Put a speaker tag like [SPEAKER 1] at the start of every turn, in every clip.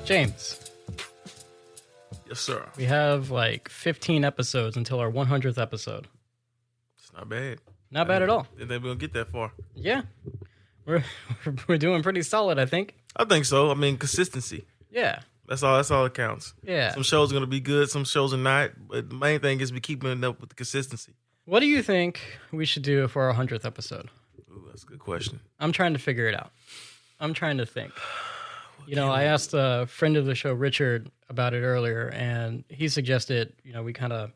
[SPEAKER 1] James.
[SPEAKER 2] Yes, sir.
[SPEAKER 1] We have like 15 episodes until our 100th episode.
[SPEAKER 2] It's not bad.
[SPEAKER 1] Not bad at all.
[SPEAKER 2] Didn't think we're going to get that far.
[SPEAKER 1] Yeah. We're doing pretty solid, I think.
[SPEAKER 2] I think so. I mean, consistency.
[SPEAKER 1] Yeah.
[SPEAKER 2] That's all that counts.
[SPEAKER 1] Yeah.
[SPEAKER 2] Some shows are going to be good, some shows are not. But the main thing is we keeping up with the consistency.
[SPEAKER 1] What do you think we should do for our 100th episode?
[SPEAKER 2] Ooh, that's a good question.
[SPEAKER 1] I'm trying to figure it out. I'm trying to think. You know, I asked a friend of the show, Richard, about it earlier, and he suggested, you know, we kind of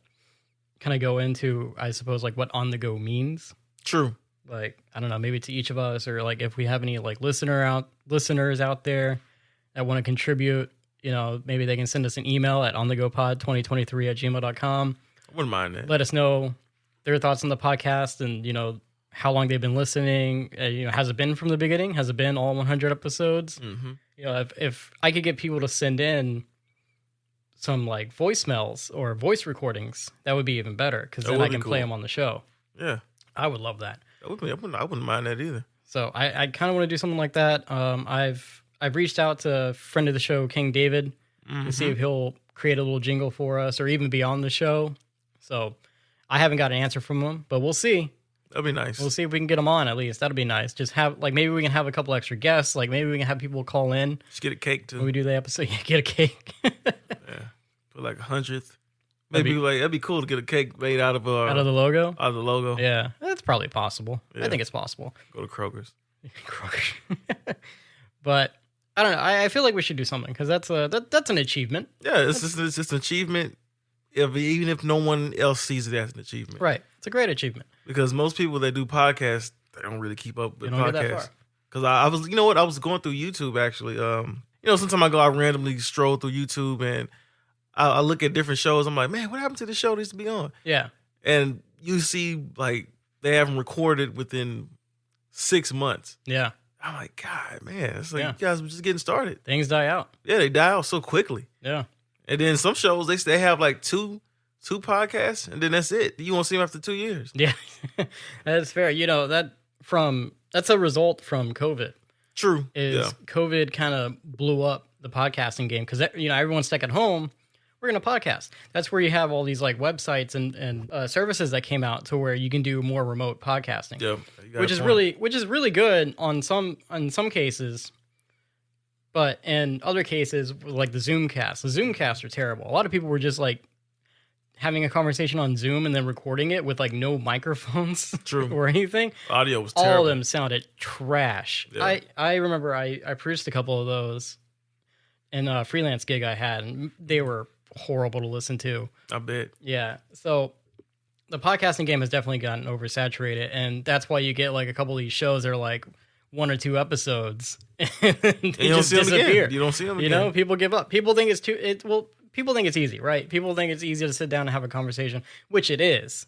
[SPEAKER 1] go into, I suppose, like what on the go means.
[SPEAKER 2] True.
[SPEAKER 1] Like, I don't know, maybe to each of us, or like if we have any like listeners out there that want to contribute, you know, maybe they can send us an email at onthegopod2023@gmail.com.
[SPEAKER 2] I wouldn't mind that.
[SPEAKER 1] Let us know their thoughts on the podcast and, you know, how long they've been listening. You know, has it been from the beginning? Has it been all 100 episodes?
[SPEAKER 2] Mm-hmm.
[SPEAKER 1] You know, if I could get people to send in some like voicemails or voice recordings, that would be even better, because then I can play them on the show.
[SPEAKER 2] Yeah.
[SPEAKER 1] I would love that.
[SPEAKER 2] I wouldn't mind that either.
[SPEAKER 1] So I kind of want to do something like that. I've reached out to a friend of the show, King David, to see if he'll create a little jingle for us or even be on the show. So I haven't got an answer from him, but we'll see.
[SPEAKER 2] That'd be nice.
[SPEAKER 1] We'll see if we can get them on at least. That'd be nice. Just have, like, maybe we can have a couple extra guests. Like, maybe we can have people call in.
[SPEAKER 2] Just get a cake, too.
[SPEAKER 1] When we do the episode. Yeah, get a cake.
[SPEAKER 2] Yeah. For like 100th. Maybe that'd be cool to get a cake made out of the logo? Out of the logo.
[SPEAKER 1] Yeah, that's probably possible. Yeah. I think it's possible.
[SPEAKER 2] Go to Kroger's.
[SPEAKER 1] But I don't know. I feel like we should do something, because that's an achievement.
[SPEAKER 2] Yeah, it's just an achievement. Even if no one else sees it as an achievement.
[SPEAKER 1] Right. It's a great achievement.
[SPEAKER 2] Because most people that do podcasts, they don't really keep up with podcasts. Because
[SPEAKER 1] I
[SPEAKER 2] was, I was going through YouTube actually. Sometimes I randomly stroll through YouTube and I look at different shows. I'm like, man, what happened to the show that used to be on?
[SPEAKER 1] Yeah.
[SPEAKER 2] And you see, like, they haven't recorded within 6 months.
[SPEAKER 1] Yeah.
[SPEAKER 2] I'm like, God, man, it's like you guys were just getting started.
[SPEAKER 1] Things die out.
[SPEAKER 2] Yeah, they die out so quickly.
[SPEAKER 1] Yeah. And
[SPEAKER 2] then some shows, they have like two podcasts, and then that's it. You won't see them after 2 years.
[SPEAKER 1] Yeah, that's fair. You know, that's a result from COVID.
[SPEAKER 2] True.
[SPEAKER 1] COVID kind of blew up the podcasting game, because, you know, everyone's stuck at home. We're going to podcast. That's where you have all these like websites and services that came out to where you can do more remote podcasting.
[SPEAKER 2] Yeah,
[SPEAKER 1] which is really good on some cases. But in other cases, like the Zoomcasts are terrible. A lot of people were just like having a conversation on Zoom and then recording it with like no microphones or anything.
[SPEAKER 2] Audio was terrible.
[SPEAKER 1] All of them sounded trash. Yeah. I remember I produced a couple of those in a freelance gig I had, and they were horrible to listen to.
[SPEAKER 2] I bet.
[SPEAKER 1] Yeah. So the podcasting game has definitely gotten oversaturated, and that's why you get like a couple of these shows that are like 1 or 2 episodes and they just disappear.
[SPEAKER 2] You don't see them again.
[SPEAKER 1] You know, people give up. People think people think it's easy, right? People think it's easy to sit down and have a conversation, which it is.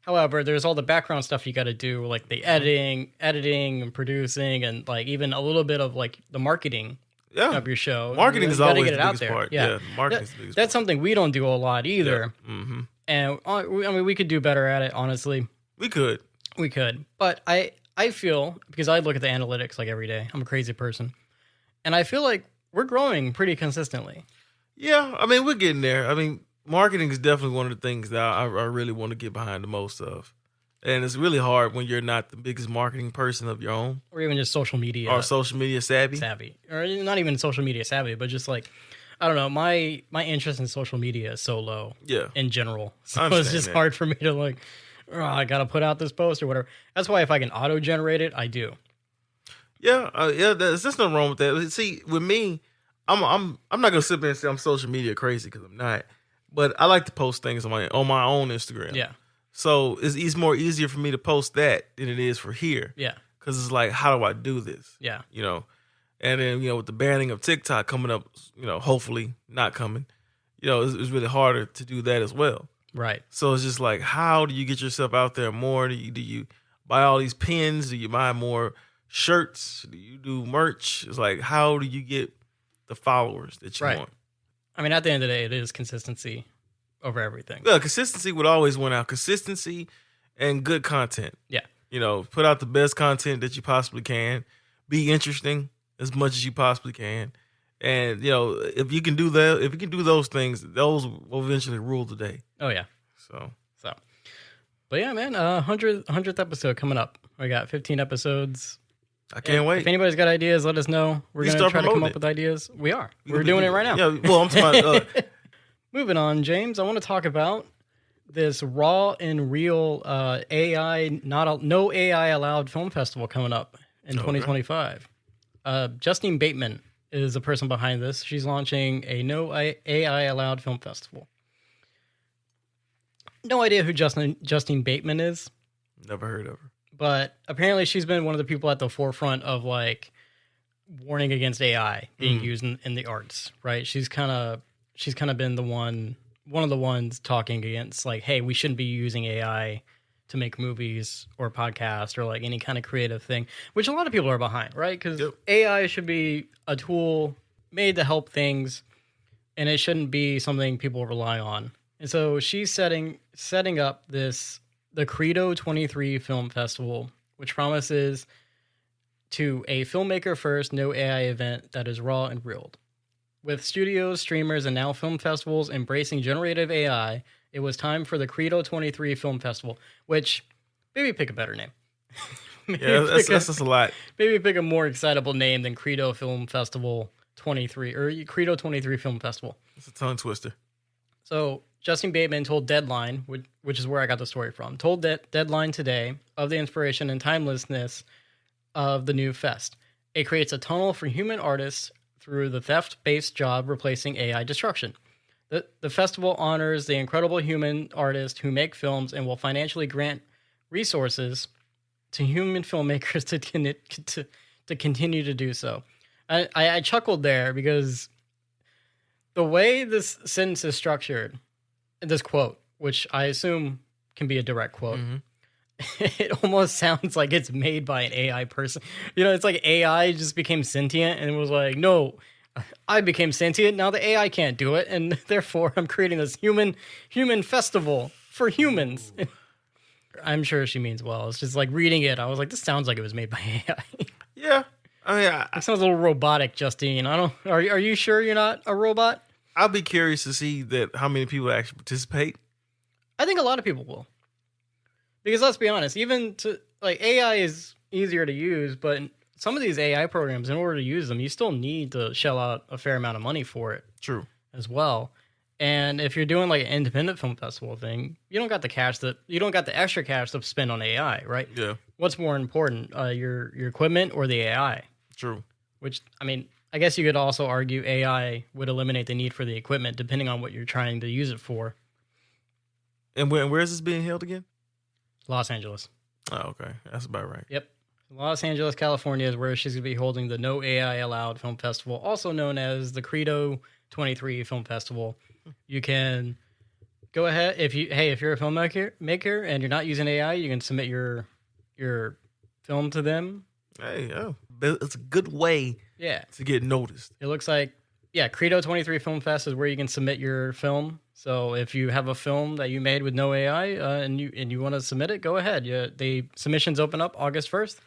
[SPEAKER 1] However, there's all the background stuff you got to do, like the editing and producing, and like even a little bit of like the marketing of your show.
[SPEAKER 2] Marketing is always the biggest part.
[SPEAKER 1] Yeah,
[SPEAKER 2] marketing is the biggest part.
[SPEAKER 1] That's something we don't do a lot either.
[SPEAKER 2] Yeah. Mm-hmm.
[SPEAKER 1] And I mean, we could do better at it, honestly.
[SPEAKER 2] We could.
[SPEAKER 1] But I feel, because I look at the analytics like every day, I'm a crazy person, and I feel like we're growing pretty consistently.
[SPEAKER 2] Yeah, I mean, we're getting there. I mean, marketing is definitely one of the things that I really want to get behind the most of. And it's really hard when you're not the biggest marketing person of your own.
[SPEAKER 1] Or even just social media.
[SPEAKER 2] Or social media savvy.
[SPEAKER 1] Or not even social media savvy, but just like, I don't know, my interest in social media is so low.
[SPEAKER 2] Yeah.
[SPEAKER 1] In general. So it's just hard for me to like, I got to put out this post or whatever. That's why if I can auto-generate it, I do.
[SPEAKER 2] Yeah, there's nothing wrong with that. See, with me, I'm not gonna sit there and say I'm social media crazy, because I'm not. But I like to post things on my own Instagram.
[SPEAKER 1] Yeah.
[SPEAKER 2] So it's easier for me to post that than it is for here.
[SPEAKER 1] Yeah.
[SPEAKER 2] Because it's like, how do I do this?
[SPEAKER 1] Yeah.
[SPEAKER 2] You know, and then, with the banning of TikTok coming up, hopefully not coming, it's really harder to do that as well.
[SPEAKER 1] Right.
[SPEAKER 2] So it's just like, how do you get yourself out there more? Do you buy all these pins? Do you buy more shirts? Do you do merch? It's like, how do you get the followers that you want?
[SPEAKER 1] I mean, at the end of the day, it is consistency over everything.
[SPEAKER 2] Yeah, consistency would always win out. Consistency and good content.
[SPEAKER 1] Yeah.
[SPEAKER 2] Put out the best content that you possibly can. be interesting as much as you possibly can. And, if you can do that, if you can do those things, those will eventually rule the day.
[SPEAKER 1] Oh, yeah.
[SPEAKER 2] So.
[SPEAKER 1] But yeah, man, 100th episode coming up. We got 15 episodes.
[SPEAKER 2] I can't wait.
[SPEAKER 1] If anybody's got ideas, let us know. We're going to try to come up with ideas. We are. We're doing it right now.
[SPEAKER 2] Yeah, well, I'm talking about...
[SPEAKER 1] Moving on, James, I want to talk about this raw and real AI, no AI allowed film festival coming up in 2025. Justine Bateman is the person behind this. She's launching a no AI allowed film festival. No idea who Justine Bateman is.
[SPEAKER 2] Never heard of her.
[SPEAKER 1] But apparently she's been one of the people at the forefront of like warning against AI being used in the arts, right? She's kind of been one of the ones talking against like, hey, we shouldn't be using AI to make movies or podcasts or like any kind of creative thing, which a lot of people are behind, right? Because AI should be a tool made to help things, and it shouldn't be something people rely on. And so she's setting up the Credo 23 Film Festival, which promises to a filmmaker first, no AI event that is raw and real. With studios, streamers, and now film festivals embracing generative AI, it was time for the Credo 23 Film Festival, which maybe pick a better name.
[SPEAKER 2] That's just a lot.
[SPEAKER 1] Maybe pick a more excitable name than Credo Film Festival 23 or Credo 23 Film Festival.
[SPEAKER 2] It's a tongue twister.
[SPEAKER 1] So Justine Bateman told Deadline, which is where I got the story from, told Deadline today of the inspiration and timelessness of the new fest. It creates a tunnel for human artists through the theft-based job replacing AI destruction. The festival honors the incredible human artists who make films and will financially grant resources to human filmmakers to continue to do so. I chuckled there because the way this sentence is structured, this quote, which I assume can be a direct quote, it almost sounds like it's made by an AI person. It's like AI just became sentient and was like, no, I became sentient. Now the AI can't do it. And therefore I'm creating this human festival for humans. I'm sure she means well. It's just like reading it. I was like, this sounds like it was made by AI.
[SPEAKER 2] Yeah. I mean,
[SPEAKER 1] it sounds a little robotic, Justine. Are you sure you're not a robot?
[SPEAKER 2] I'll be curious to see how many people actually participate.
[SPEAKER 1] I think a lot of people will. Because let's be honest, even AI is easier to use, but some of these AI programs, in order to use them, you still need to shell out a fair amount of money for it.
[SPEAKER 2] True.
[SPEAKER 1] As well. And if you're doing like an independent film festival thing, you don't got the extra cash to spend on AI, right?
[SPEAKER 2] Yeah.
[SPEAKER 1] What's more important, your equipment or the AI?
[SPEAKER 2] True.
[SPEAKER 1] Which, I mean, I guess you could also argue AI would eliminate the need for the equipment depending on what you're trying to use it for.
[SPEAKER 2] And where is this being held again?
[SPEAKER 1] Los Angeles.
[SPEAKER 2] Oh, okay. That's about right.
[SPEAKER 1] Yep. Los Angeles, California is where she's going to be holding the No AI Allowed Film Festival, also known as the Credo 23 Film Festival. You can go ahead if you're a filmmaker and you're not using AI, you can submit your film to them.
[SPEAKER 2] Hey, it's a good way to get noticed.
[SPEAKER 1] It looks like Credo 23 Film Fest is where you can submit your film. So if you have a film that you made with no AI and you want to submit it, go ahead. The submissions open up August 1st.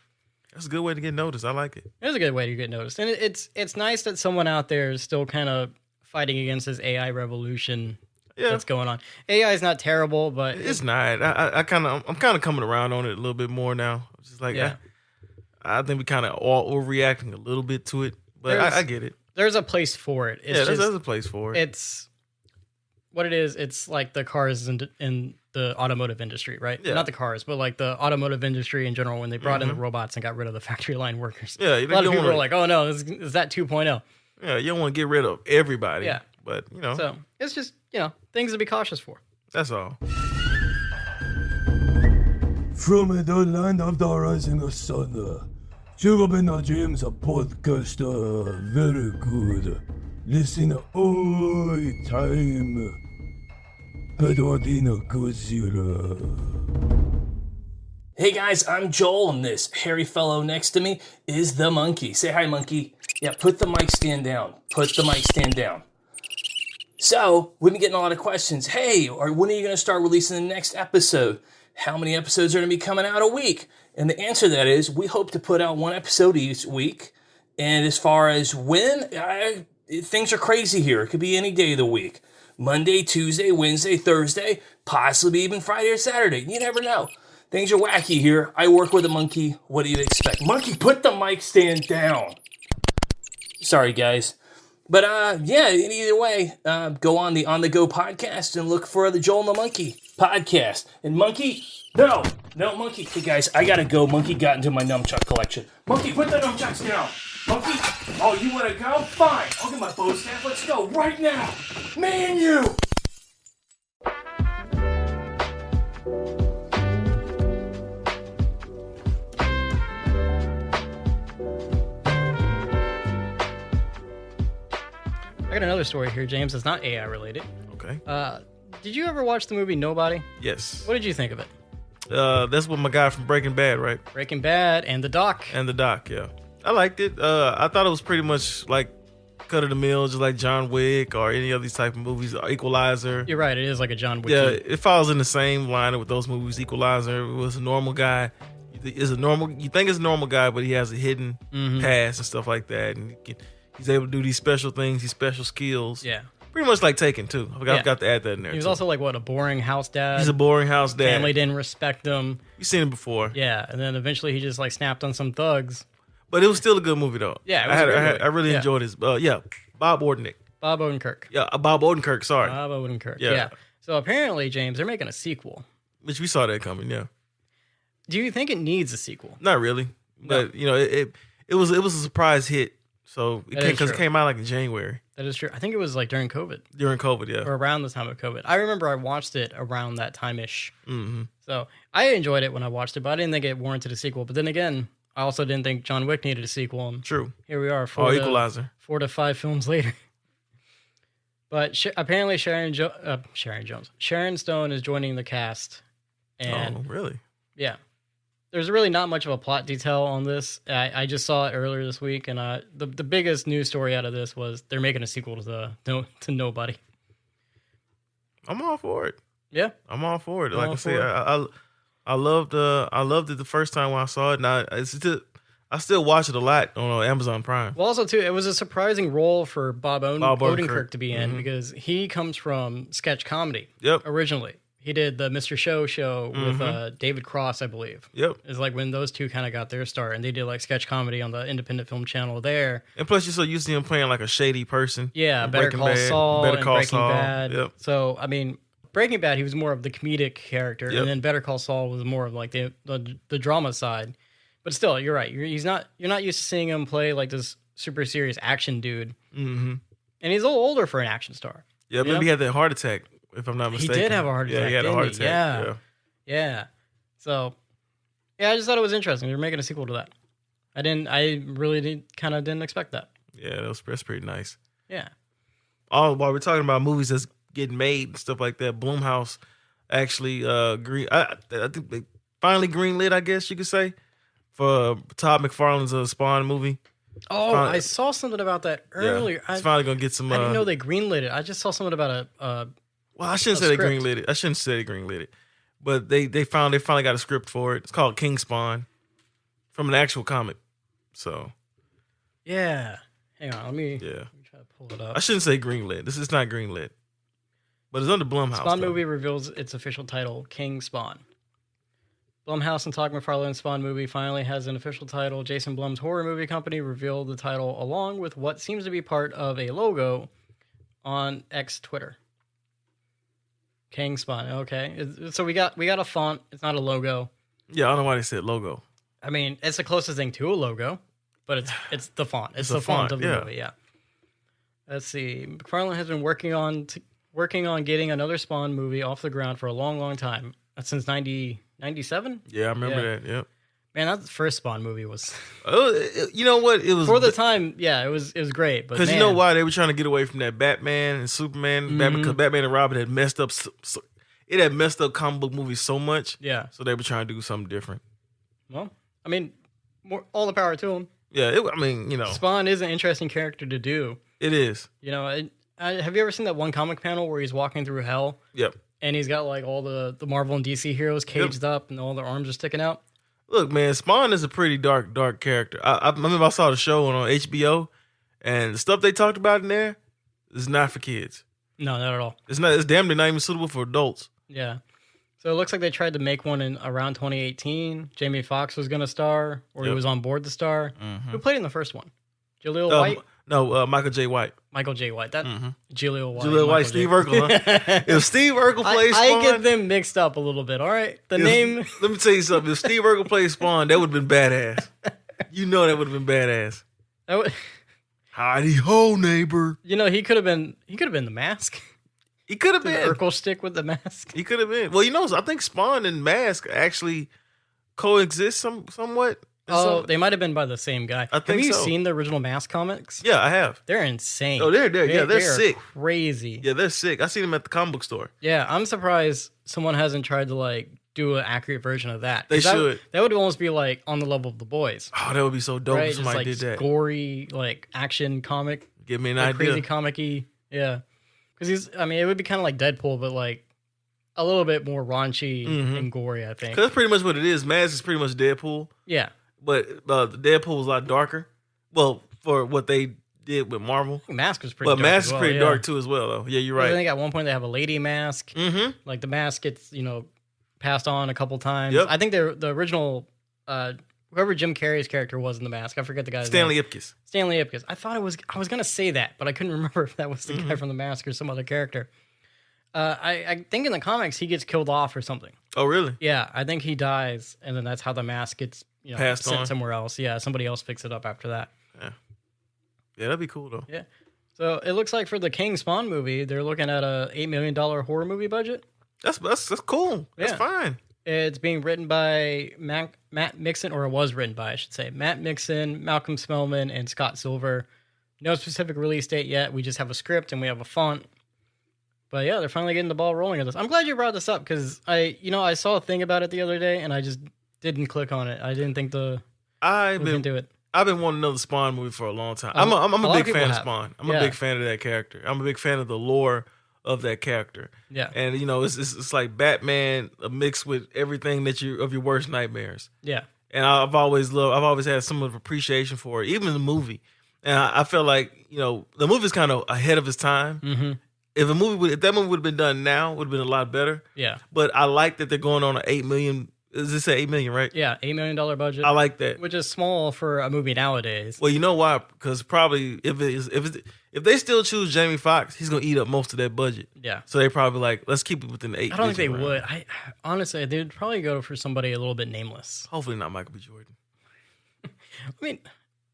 [SPEAKER 2] That's a good way to get noticed. I like it.
[SPEAKER 1] It's a good way to get noticed. And it's nice that someone out there is still kind of fighting against this AI revolution that's going on. AI is not terrible, but
[SPEAKER 2] it's not. I'm kind of coming around on it a little bit more now. Just like I think we kind of all overreacting a little bit to it, but I get it.
[SPEAKER 1] There's a place for it.
[SPEAKER 2] There's a place for it.
[SPEAKER 1] It's what it is. It's like the cars in the automotive industry, right?
[SPEAKER 2] Yeah.
[SPEAKER 1] Not the cars, but like the automotive industry in general when they brought in the robots and got rid of the factory line workers.
[SPEAKER 2] Yeah,
[SPEAKER 1] a lot of people were like, oh no, is that 2.0?
[SPEAKER 2] Yeah, you don't want to get rid of everybody.
[SPEAKER 1] Yeah.
[SPEAKER 2] But,
[SPEAKER 1] So it's just, things to be cautious for.
[SPEAKER 2] That's all.
[SPEAKER 3] From the land of the rising sun, Jugabin James, a podcaster, very good. Listen all the time. Pedodina Godzilla.
[SPEAKER 4] Hey guys, I'm Joel, and this hairy fellow next to me is the monkey. Say hi, monkey. Yeah, put the mic stand down. Put the mic stand down. So, we've been getting a lot of questions. Hey, when are you going to start releasing the next episode? how many episodes are going to be coming out a week? And the answer to that is we hope to put out 1 episode each week. And as far as when, things are crazy here. It could be any day of the week. Monday, Tuesday, Wednesday, Thursday, possibly even Friday or Saturday. You never know. Things are wacky here. I work with a monkey. What do you expect? Monkey, put the mic stand down. Sorry, guys. But yeah, either way, go on the On The Go podcast and look for the Joel and the Monkey podcast. And Monkey, no, Monkey. Hey, guys, I gotta go. Monkey got into my nunchuck collection. Monkey, put the nunchucks down. Monkey, oh, you wanna go? Fine. I'll get my bow staff. Let's go right now. Me and you.
[SPEAKER 1] I got another story here, James. It's not AI related.
[SPEAKER 2] Okay.
[SPEAKER 1] Did you ever watch the movie Nobody?
[SPEAKER 2] Yes.
[SPEAKER 1] What did you think of it?
[SPEAKER 2] That's what my guy from Breaking Bad, right?
[SPEAKER 1] Breaking Bad and The Doc.
[SPEAKER 2] And the doc, yeah. I liked it. I thought it was pretty much like cut of the mill, just like John Wick or any of these type of movies, or Equalizer.
[SPEAKER 1] You're right. It is like a John Wick.
[SPEAKER 2] Yeah, it falls in the same line with those movies. Equalizer was a normal guy. You think it's a normal guy, but he has a hidden past and stuff like that, and he's able to do these special things, these special skills.
[SPEAKER 1] Yeah.
[SPEAKER 2] Pretty much like Taken too. I forgot to add that in there.
[SPEAKER 1] He was
[SPEAKER 2] too.
[SPEAKER 1] also like a boring house dad.
[SPEAKER 2] He's a boring house dad.
[SPEAKER 1] Family didn't respect him.
[SPEAKER 2] You've seen him before.
[SPEAKER 1] Yeah, and then eventually he just like snapped on some thugs.
[SPEAKER 2] But it was still a good movie though.
[SPEAKER 1] Yeah, it was a great movie.
[SPEAKER 2] I really enjoyed his. Bob Odenkirk.
[SPEAKER 1] Bob Odenkirk.
[SPEAKER 2] Yeah, Bob Odenkirk. Sorry.
[SPEAKER 1] Bob Odenkirk.
[SPEAKER 2] Yeah.
[SPEAKER 1] Yeah. So apparently, James, they're making a sequel.
[SPEAKER 2] Which we saw that coming. Yeah.
[SPEAKER 1] Do you think it needs a sequel?
[SPEAKER 2] Not really, but you know, it was a surprise hit. So because it came out like in January.
[SPEAKER 1] That is true. I think it was like during COVID.
[SPEAKER 2] During COVID, yeah.
[SPEAKER 1] Or around the time of COVID. I remember I watched it around that time-ish.
[SPEAKER 2] Mm-hmm.
[SPEAKER 1] So I enjoyed it when I watched it, but I didn't think it warranted a sequel. But then again, I also didn't think John Wick needed a sequel. And
[SPEAKER 2] True.
[SPEAKER 1] here we are.
[SPEAKER 2] Equalizer.
[SPEAKER 1] 4 to 5 films later. But apparently Sharon Stone is joining the cast. And
[SPEAKER 2] oh, really?
[SPEAKER 1] Yeah. There's really not much of a plot detail on this. I just saw it earlier this week, and the biggest news story out of this was they're making a sequel to Nobody.
[SPEAKER 2] I'm all for it.
[SPEAKER 1] Yeah,
[SPEAKER 2] I'm all for it. Like I said, I loved it the first time when I saw it, and I still watch it a lot on Amazon Prime.
[SPEAKER 1] Well, also too, it was a surprising role for Bob Odenkirk to be in because he comes from sketch comedy.
[SPEAKER 2] Yep.
[SPEAKER 1] Originally. He did the Mr. Show with David Cross, I believe.
[SPEAKER 2] Yep.
[SPEAKER 1] It's like when those two kind of got their start, and they did like sketch comedy on the independent film channel there.
[SPEAKER 2] And plus, you're so used to him playing like a shady person.
[SPEAKER 1] Yeah, Better Call Saul and Breaking Bad. Yep. So, I mean, Breaking Bad, he was more of the comedic character, and then Better Call Saul was more of like the drama side. But still, you're right. You're not used to seeing him play like this super serious action dude. Mm-hmm. And he's a little older for an action star.
[SPEAKER 2] Yeah, maybe he had that heart attack. If I'm not mistaken.
[SPEAKER 1] He did have a heart attack.
[SPEAKER 2] Yeah, he had a heart attack.
[SPEAKER 1] Yeah. So, yeah, I just thought it was interesting. They're making a sequel to that. I really didn't expect that.
[SPEAKER 2] Yeah, that's pretty nice.
[SPEAKER 1] Yeah.
[SPEAKER 2] While we're talking about movies that's getting made and stuff like that, Blumhouse actually I think they finally greenlit, I guess you could say, for Todd McFarlane's Spawn movie.
[SPEAKER 1] Oh, I saw something about that earlier.
[SPEAKER 2] Yeah, it's finally gonna get some.
[SPEAKER 1] I didn't know they greenlit it. I just saw something about a.
[SPEAKER 2] Well, I shouldn't say they greenlit it. I shouldn't say they greenlit it, but they finally got a script for it. It's called King Spawn, from an actual comic. So,
[SPEAKER 1] yeah. Hang on, let me try to pull it up.
[SPEAKER 2] I shouldn't say greenlit. This is not greenlit, but it's under Blumhouse.
[SPEAKER 1] Spawn movie reveals its official title, King Spawn. Blumhouse and Todd McFarlane's Spawn movie finally has an official title. Jason Blum's horror movie company revealed the title along with what seems to be part of a logo on X Twitter. King Spawn. Okay, so we got a font. It's not a logo.
[SPEAKER 2] Yeah, I don't know why they said logo.
[SPEAKER 1] I mean, it's the closest thing to a logo, but it's the font. It's the font of the movie. Yeah. Let's see. McFarlane has been working on getting another Spawn movie off the ground for a long, long time. That's since 97.
[SPEAKER 2] Yeah, I remember that. Yep.
[SPEAKER 1] Man, that first Spawn movie was.
[SPEAKER 2] You know what? It was
[SPEAKER 1] for the time. Yeah, it was great. But
[SPEAKER 2] because you know why they were trying to get away from that Batman and Superman. Because Batman and Robin had messed up. It had messed up comic book movies so much. Yeah. So they were trying to do something different.
[SPEAKER 1] Well, I mean, all the power to them.
[SPEAKER 2] Yeah.
[SPEAKER 1] Spawn is an interesting character to do.
[SPEAKER 2] It is.
[SPEAKER 1] You know, have you ever seen that one comic panel where he's walking through hell?
[SPEAKER 2] Yep.
[SPEAKER 1] and he's got like all the Marvel and DC heroes caged up, and all their arms are sticking out.
[SPEAKER 2] Look, man, Spawn is a pretty dark character. I remember I saw the show on HBO, and the stuff they talked about in there is not for kids.
[SPEAKER 1] No, not at all.
[SPEAKER 2] It's not. It's damn near not even suitable for adults.
[SPEAKER 1] Yeah. So it looks like they tried to make one in around 2018. Jamie Foxx was going to star, or he was on board to star. Who played in the first one? Jaleel White?
[SPEAKER 2] No, Michael J. White.
[SPEAKER 1] Michael J. White. That Jaleel White.
[SPEAKER 2] Jaleel White, Steve Urkel. Huh? If Steve Urkel plays Spawn,
[SPEAKER 1] I get them mixed up a little bit. All right, name.
[SPEAKER 2] Let me tell you something. If Steve Urkel plays Spawn, that would have been badass. You know that would have been badass.
[SPEAKER 1] That would.
[SPEAKER 2] Howdy ho, neighbor.
[SPEAKER 1] You know, he could have been the Mask.
[SPEAKER 2] He could have been
[SPEAKER 1] Urkel stick with the mask.
[SPEAKER 2] He could have been. Well, you know, I think Spawn and Mask actually coexist somewhat.
[SPEAKER 1] Oh, they might have been by the same guy.
[SPEAKER 2] I think
[SPEAKER 1] Have you
[SPEAKER 2] so.
[SPEAKER 1] seen the original Mask comics?
[SPEAKER 2] Yeah, I have.
[SPEAKER 1] They're insane.
[SPEAKER 2] Oh, they're they're sick.
[SPEAKER 1] Crazy.
[SPEAKER 2] Yeah, they're sick. I seen them at the comic book store.
[SPEAKER 1] Yeah, I'm surprised someone hasn't tried to like do an accurate version of that.
[SPEAKER 2] They should.
[SPEAKER 1] That would almost be like on the level of The Boys.
[SPEAKER 2] Oh, that would be so dope
[SPEAKER 1] Right?
[SPEAKER 2] if somebody
[SPEAKER 1] Just
[SPEAKER 2] did
[SPEAKER 1] like
[SPEAKER 2] that.
[SPEAKER 1] gory, like action comic.
[SPEAKER 2] Give me an
[SPEAKER 1] Like
[SPEAKER 2] idea.
[SPEAKER 1] crazy comic-y. Yeah. Because it would be kind of like Deadpool, but like a little bit more raunchy and gory, I think.
[SPEAKER 2] Because that's pretty much what it is. Mask is pretty much Deadpool.
[SPEAKER 1] Yeah.
[SPEAKER 2] But the Deadpool was a lot darker. Well, for what they did with Marvel.
[SPEAKER 1] Mask was pretty
[SPEAKER 2] But
[SPEAKER 1] dark.
[SPEAKER 2] Mask
[SPEAKER 1] as
[SPEAKER 2] is
[SPEAKER 1] well,
[SPEAKER 2] pretty
[SPEAKER 1] yeah.
[SPEAKER 2] dark too as well, though. Yeah, you're
[SPEAKER 1] I
[SPEAKER 2] right.
[SPEAKER 1] think at one point they have a lady mask.
[SPEAKER 2] Mm-hmm.
[SPEAKER 1] Like the mask gets, passed on a couple times.
[SPEAKER 2] Yep.
[SPEAKER 1] I think the original, whoever Jim Carrey's character was in the mask, I forget the guy's
[SPEAKER 2] Stanley
[SPEAKER 1] name.
[SPEAKER 2] Ipkiss.
[SPEAKER 1] Stanley Ipkiss. I thought I was going to say that, but I couldn't remember if that was the guy from the mask or some other character. I think in the comics he gets killed off or something.
[SPEAKER 2] Oh, really?
[SPEAKER 1] Yeah, I think he dies, and then that's how the mask gets
[SPEAKER 2] Passed
[SPEAKER 1] sent
[SPEAKER 2] on.
[SPEAKER 1] somewhere else. Yeah, somebody else picks it up after that.
[SPEAKER 2] Yeah, that'd be cool, though.
[SPEAKER 1] Yeah. So it looks like for the King Spawn movie, they're looking at a $8 million horror movie budget.
[SPEAKER 2] That's cool. That's
[SPEAKER 1] Yeah.
[SPEAKER 2] fine.
[SPEAKER 1] It's being written by Matt Mixon, or it was written by, I should say, Matt Mixon, Malcolm Spellman, and Scott Silver. No specific release date yet. We just have a script and we have a font. But yeah, they're finally getting the ball rolling on this. I'm glad you brought this up because I saw a thing about it the other day and I just didn't click on it. I didn't think
[SPEAKER 2] I've
[SPEAKER 1] we can do it.
[SPEAKER 2] been wanting another Spawn movie for a long time. I'm a
[SPEAKER 1] lot of
[SPEAKER 2] big fan
[SPEAKER 1] people
[SPEAKER 2] of
[SPEAKER 1] have.
[SPEAKER 2] Spawn. I'm
[SPEAKER 1] Yeah.
[SPEAKER 2] a big fan of that character. I'm a big fan of the lore of that character.
[SPEAKER 1] Yeah.
[SPEAKER 2] And it's like Batman mixed with everything of your worst nightmares.
[SPEAKER 1] Yeah.
[SPEAKER 2] And I've always had some of appreciation for it, even in the movie. And I felt like the movie's kind of ahead of its time.
[SPEAKER 1] Mm-hmm.
[SPEAKER 2] If that movie would have been done now, it would have been a lot better.
[SPEAKER 1] Yeah.
[SPEAKER 2] But I like that they're going on an $8 million. Is this $8 million, right?
[SPEAKER 1] Yeah. $8 million budget.
[SPEAKER 2] I like that.
[SPEAKER 1] Which is small for a movie nowadays.
[SPEAKER 2] Well, you know why? Because probably if they still choose Jamie Foxx, he's gonna eat up most of that budget.
[SPEAKER 1] Yeah.
[SPEAKER 2] So they probably like, let's keep it within the 8.
[SPEAKER 1] I don't think they would. I honestly, they'd probably go for somebody a little bit nameless.
[SPEAKER 2] Hopefully not Michael B. Jordan.
[SPEAKER 1] I mean,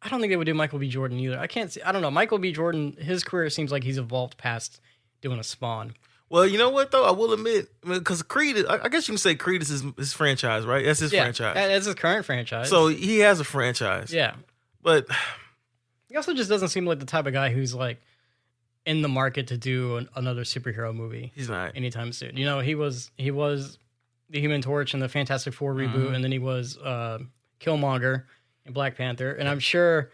[SPEAKER 1] I don't think they would do Michael B. Jordan either. I can't see. I don't know. Michael B. Jordan, his career seems like he's evolved past doing a Spawn.
[SPEAKER 2] Well, you know what though? I will admit, because Creed, I guess you can say Creed is his franchise, right? That's his franchise.
[SPEAKER 1] That's his current franchise.
[SPEAKER 2] So he has a franchise.
[SPEAKER 1] yeah,
[SPEAKER 2] But
[SPEAKER 1] he also just doesn't seem like the type of guy who's like in the market to do another superhero movie
[SPEAKER 2] he's not.
[SPEAKER 1] anytime soon. He was the Human Torch in the Fantastic Four reboot, and then he was Killmonger in Black Panther, and I'm sure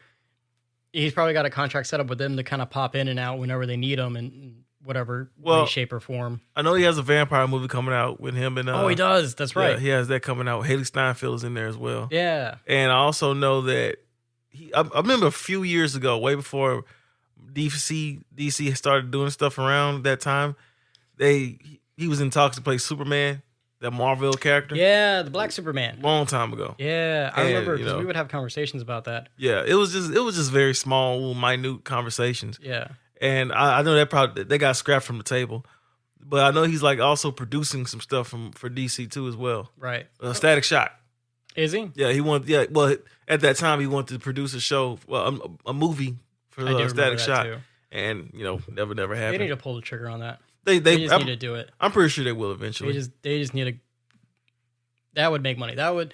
[SPEAKER 1] he's probably got a contract set up with them to kind of pop in and out whenever they need him in whatever way, shape, or form.
[SPEAKER 2] I know he has a vampire movie coming out with him and.
[SPEAKER 1] Oh, he does. That's right.
[SPEAKER 2] Yeah, he has that coming out. Haley Steinfeld is in there as well.
[SPEAKER 1] Yeah.
[SPEAKER 2] And I also know that I remember a few years ago, way before DC started doing stuff around that time, he was in talks to play Superman, that Marvel character.
[SPEAKER 1] Yeah, the Black Superman.
[SPEAKER 2] Long time ago.
[SPEAKER 1] Yeah, I
[SPEAKER 2] And,
[SPEAKER 1] remember because we would have conversations about that.
[SPEAKER 2] Yeah, it was just very small, little minute conversations.
[SPEAKER 1] Yeah.
[SPEAKER 2] And I know that they got scrapped from the table. But I know he's like also producing some stuff for DC too as well.
[SPEAKER 1] Right.
[SPEAKER 2] Static Shock.
[SPEAKER 1] Is he?
[SPEAKER 2] Yeah, well, at that time he wanted to produce a show, a movie for
[SPEAKER 1] I do remember
[SPEAKER 2] Static
[SPEAKER 1] that
[SPEAKER 2] Shock.
[SPEAKER 1] too.
[SPEAKER 2] And never
[SPEAKER 1] They
[SPEAKER 2] happened.
[SPEAKER 1] need to pull the trigger on that.
[SPEAKER 2] They
[SPEAKER 1] They just need to do it.
[SPEAKER 2] I'm pretty sure they will eventually.
[SPEAKER 1] They just need to. That would make money. That would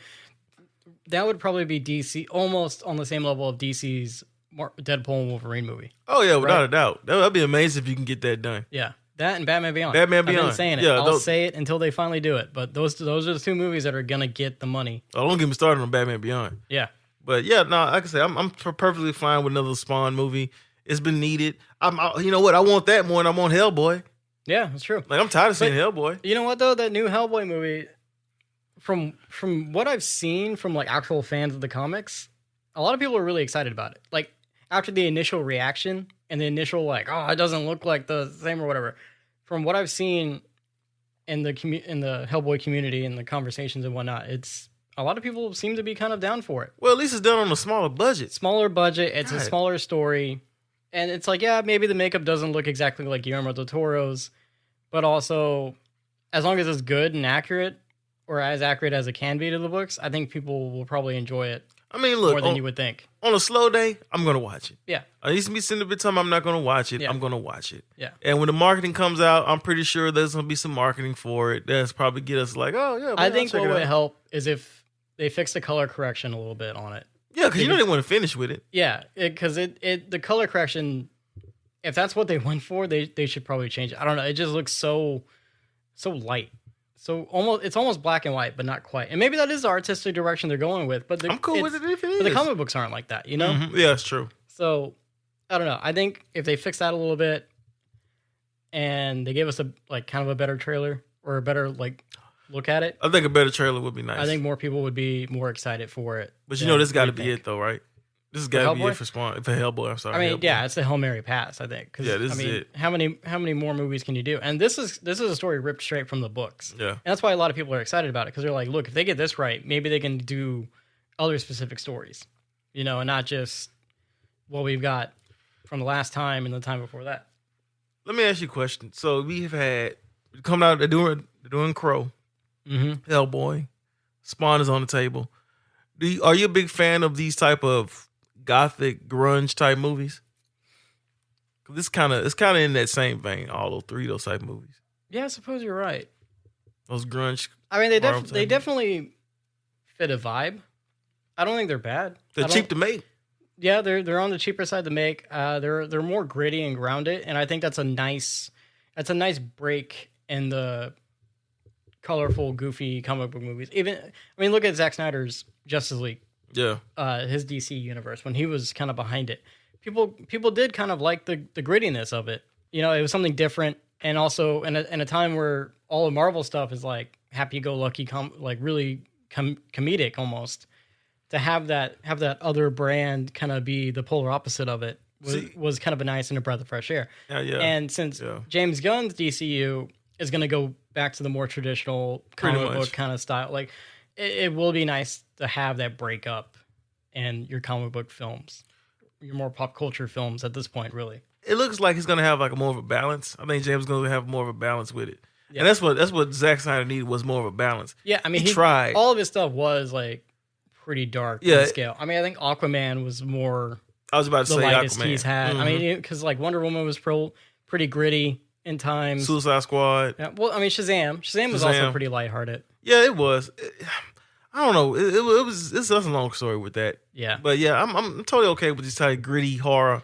[SPEAKER 1] probably be DC almost on the same level of DC's Deadpool and Wolverine movie.
[SPEAKER 2] Oh yeah, without
[SPEAKER 1] Right.
[SPEAKER 2] a doubt. That'd be amazing if you can get that done.
[SPEAKER 1] Yeah, that and Batman Beyond.
[SPEAKER 2] Batman
[SPEAKER 1] I've been
[SPEAKER 2] Beyond.
[SPEAKER 1] saying it.
[SPEAKER 2] Yeah,
[SPEAKER 1] I'll
[SPEAKER 2] those-
[SPEAKER 1] say it until they finally do it. But those are the two movies that are gonna get the money.
[SPEAKER 2] Oh, don't get me started on Batman Beyond.
[SPEAKER 1] Yeah.
[SPEAKER 2] But yeah, no, like I said, I'm perfectly fine with another Spawn movie. It's been needed. You know what? I want that more than I want Hellboy.
[SPEAKER 1] Yeah, that's true.
[SPEAKER 2] Like I'm tired of seeing Hellboy.
[SPEAKER 1] You know what though? That new Hellboy movie, from what I've seen from like actual fans of the comics, a lot of people are really excited about it. Like after the initial reaction and the initial like, oh, it doesn't look like the same or whatever. From what I've seen in the Hellboy community and the conversations and whatnot, it's a lot of people seem to be kind of down for it.
[SPEAKER 2] Well, at least it's done on a smaller budget.
[SPEAKER 1] Smaller budget. It's
[SPEAKER 2] God.
[SPEAKER 1] a smaller story. And it's like, yeah, maybe the makeup doesn't look exactly like Guillermo del Toro's, but also, as long as it's good and accurate, or as accurate as it can be to the books, I think people will probably enjoy it.
[SPEAKER 2] I mean, look,
[SPEAKER 1] more than you would think.
[SPEAKER 2] On a slow day, I'm gonna watch it.
[SPEAKER 1] Yeah.
[SPEAKER 2] I used to be sitting a bit time I'm not gonna watch it.
[SPEAKER 1] Yeah.
[SPEAKER 2] I'm gonna watch it.
[SPEAKER 1] Yeah.
[SPEAKER 2] And when the marketing comes out, I'm pretty sure there's gonna be some marketing for it. That's probably get us like, oh yeah.
[SPEAKER 1] I think what would help is if they fix the color correction a little bit on it.
[SPEAKER 2] Yeah, because you know they want to finish with it.
[SPEAKER 1] Yeah, because the color correction, if that's what they went for, they should probably change it. I don't know. It just looks so light. So it's almost black and white, but not quite. And maybe that is the artistic direction they're going with. But
[SPEAKER 2] I'm cool with it if it is.
[SPEAKER 1] But the comic books aren't like that, you know?
[SPEAKER 2] Mm-hmm. Yeah, it's true.
[SPEAKER 1] So I don't know. I think if they fix that a little bit, and they gave us kind of a better trailer or a better look at it,
[SPEAKER 2] I think a better trailer would be nice.
[SPEAKER 1] I think more people would be more excited for it.
[SPEAKER 2] But you know, this got to be it though, right? This has got to be it for Hellboy. I'm sorry.
[SPEAKER 1] I mean,
[SPEAKER 2] Hellboy.
[SPEAKER 1] yeah, it's the Hail Mary pass, I think.
[SPEAKER 2] Yeah, this is it.
[SPEAKER 1] How many more movies can you do? And this is a story ripped straight from the books.
[SPEAKER 2] Yeah,
[SPEAKER 1] and that's why a lot of people are excited about it because they're like, look, if they get this right, maybe they can do other specific stories, you know, and not just what we've got from the last time and the time before that.
[SPEAKER 2] Let me ask you a question. So we've had coming out. They're doing Crow, Hellboy, Spawn is on the table. Are you a big fan of these type of gothic grunge type movies? Cause it's kind of in that same vein. All those type of movies.
[SPEAKER 1] Yeah, I suppose you're right.
[SPEAKER 2] Those grunge.
[SPEAKER 1] I mean, they definitely fit a vibe. I don't think they're bad.
[SPEAKER 2] They're cheap to make.
[SPEAKER 1] Yeah, they're on the cheaper side to make. They're more gritty and grounded, and I think that's a nice break in the colorful, goofy comic book movies. Look at Zack Snyder's Justice League.
[SPEAKER 2] Yeah.
[SPEAKER 1] His DC universe, when he was kind of behind it. People did kind of like the grittiness of it. You know, it was something different, and also in a time where all the Marvel stuff is like happy-go-lucky, really comedic almost. To have that other brand kind of be the polar opposite of it was kind of a nice and a breath of fresh air.
[SPEAKER 2] Yeah.
[SPEAKER 1] And since James Gunn's DCU is going to go back to the more traditional comic book kind of style, like it will be nice to have that break up in your comic book films, your more pop culture films at this point, really.
[SPEAKER 2] It looks like he's going to have like more of a balance. I think James is going to have more of a balance with it. Yeah. And that's what Zack Snyder needed, was more of a balance.
[SPEAKER 1] Yeah, I mean,
[SPEAKER 2] he tried.
[SPEAKER 1] All of his stuff was like pretty dark in scale. I mean, I think Aquaman was more.
[SPEAKER 2] I was about to say
[SPEAKER 1] the lightest
[SPEAKER 2] Aquaman.
[SPEAKER 1] He's had. I mean, because like Wonder Woman was pretty gritty in times.
[SPEAKER 2] Suicide Squad.
[SPEAKER 1] Yeah, well, I mean, Shazam was also pretty lighthearted.
[SPEAKER 2] Yeah, it was. I don't know. It's a long story with that.
[SPEAKER 1] Yeah,
[SPEAKER 2] but yeah, I'm totally okay with this type of gritty horror.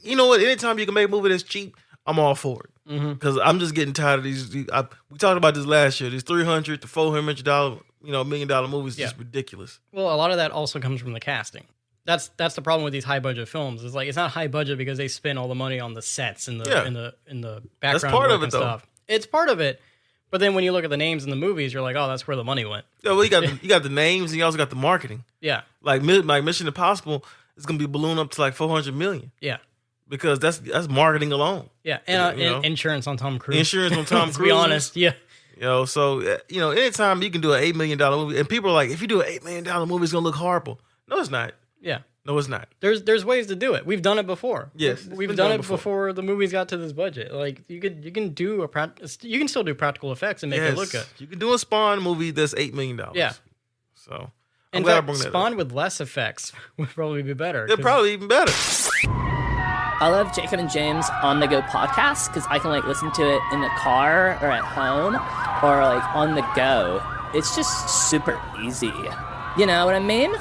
[SPEAKER 2] You know what? Anytime you can make a movie that's cheap, I'm all for it. Because I'm just getting tired of these. We talked about this last year. These $300 to $400 $1 million movies is just ridiculous. Well,
[SPEAKER 1] a lot of that also comes from the casting. That's the problem with these high budget films. It's like it's not high budget because they spend all the money on the sets and the background.
[SPEAKER 2] That's part of it, though.
[SPEAKER 1] Stuff. It's part of it. But then when you look at the names in the movies, you're like, oh, that's where the money went.
[SPEAKER 2] Yeah, well, you got the names and you also got the marketing.
[SPEAKER 1] Yeah,
[SPEAKER 2] like Mission Impossible is gonna be ballooned up to like $400 million.
[SPEAKER 1] Yeah,
[SPEAKER 2] because that's marketing alone.
[SPEAKER 1] Yeah, and insurance on Tom Cruise.
[SPEAKER 2] Insurance on Tom Cruise.
[SPEAKER 1] To be honest, yeah.
[SPEAKER 2] So anytime you can do an $8 million movie, and people are like, if you do an $8 million movie, it's gonna look horrible. No, it's not.
[SPEAKER 1] Yeah.
[SPEAKER 2] No, it's not.
[SPEAKER 1] There's ways to do it. We've done it before.
[SPEAKER 2] Yes,
[SPEAKER 1] we've done it before the movies got to this budget. Like you can still do practical effects and make it look good.
[SPEAKER 2] You can do a Spawn movie that's $8 million.
[SPEAKER 1] Yeah.
[SPEAKER 2] So
[SPEAKER 1] in fact, Spawn with less effects would probably be better.
[SPEAKER 2] They're probably even better.
[SPEAKER 5] I love Jacob and James on the go podcast because I can listen to it in the car or at home or on the go. It's just super easy. You know what I mean?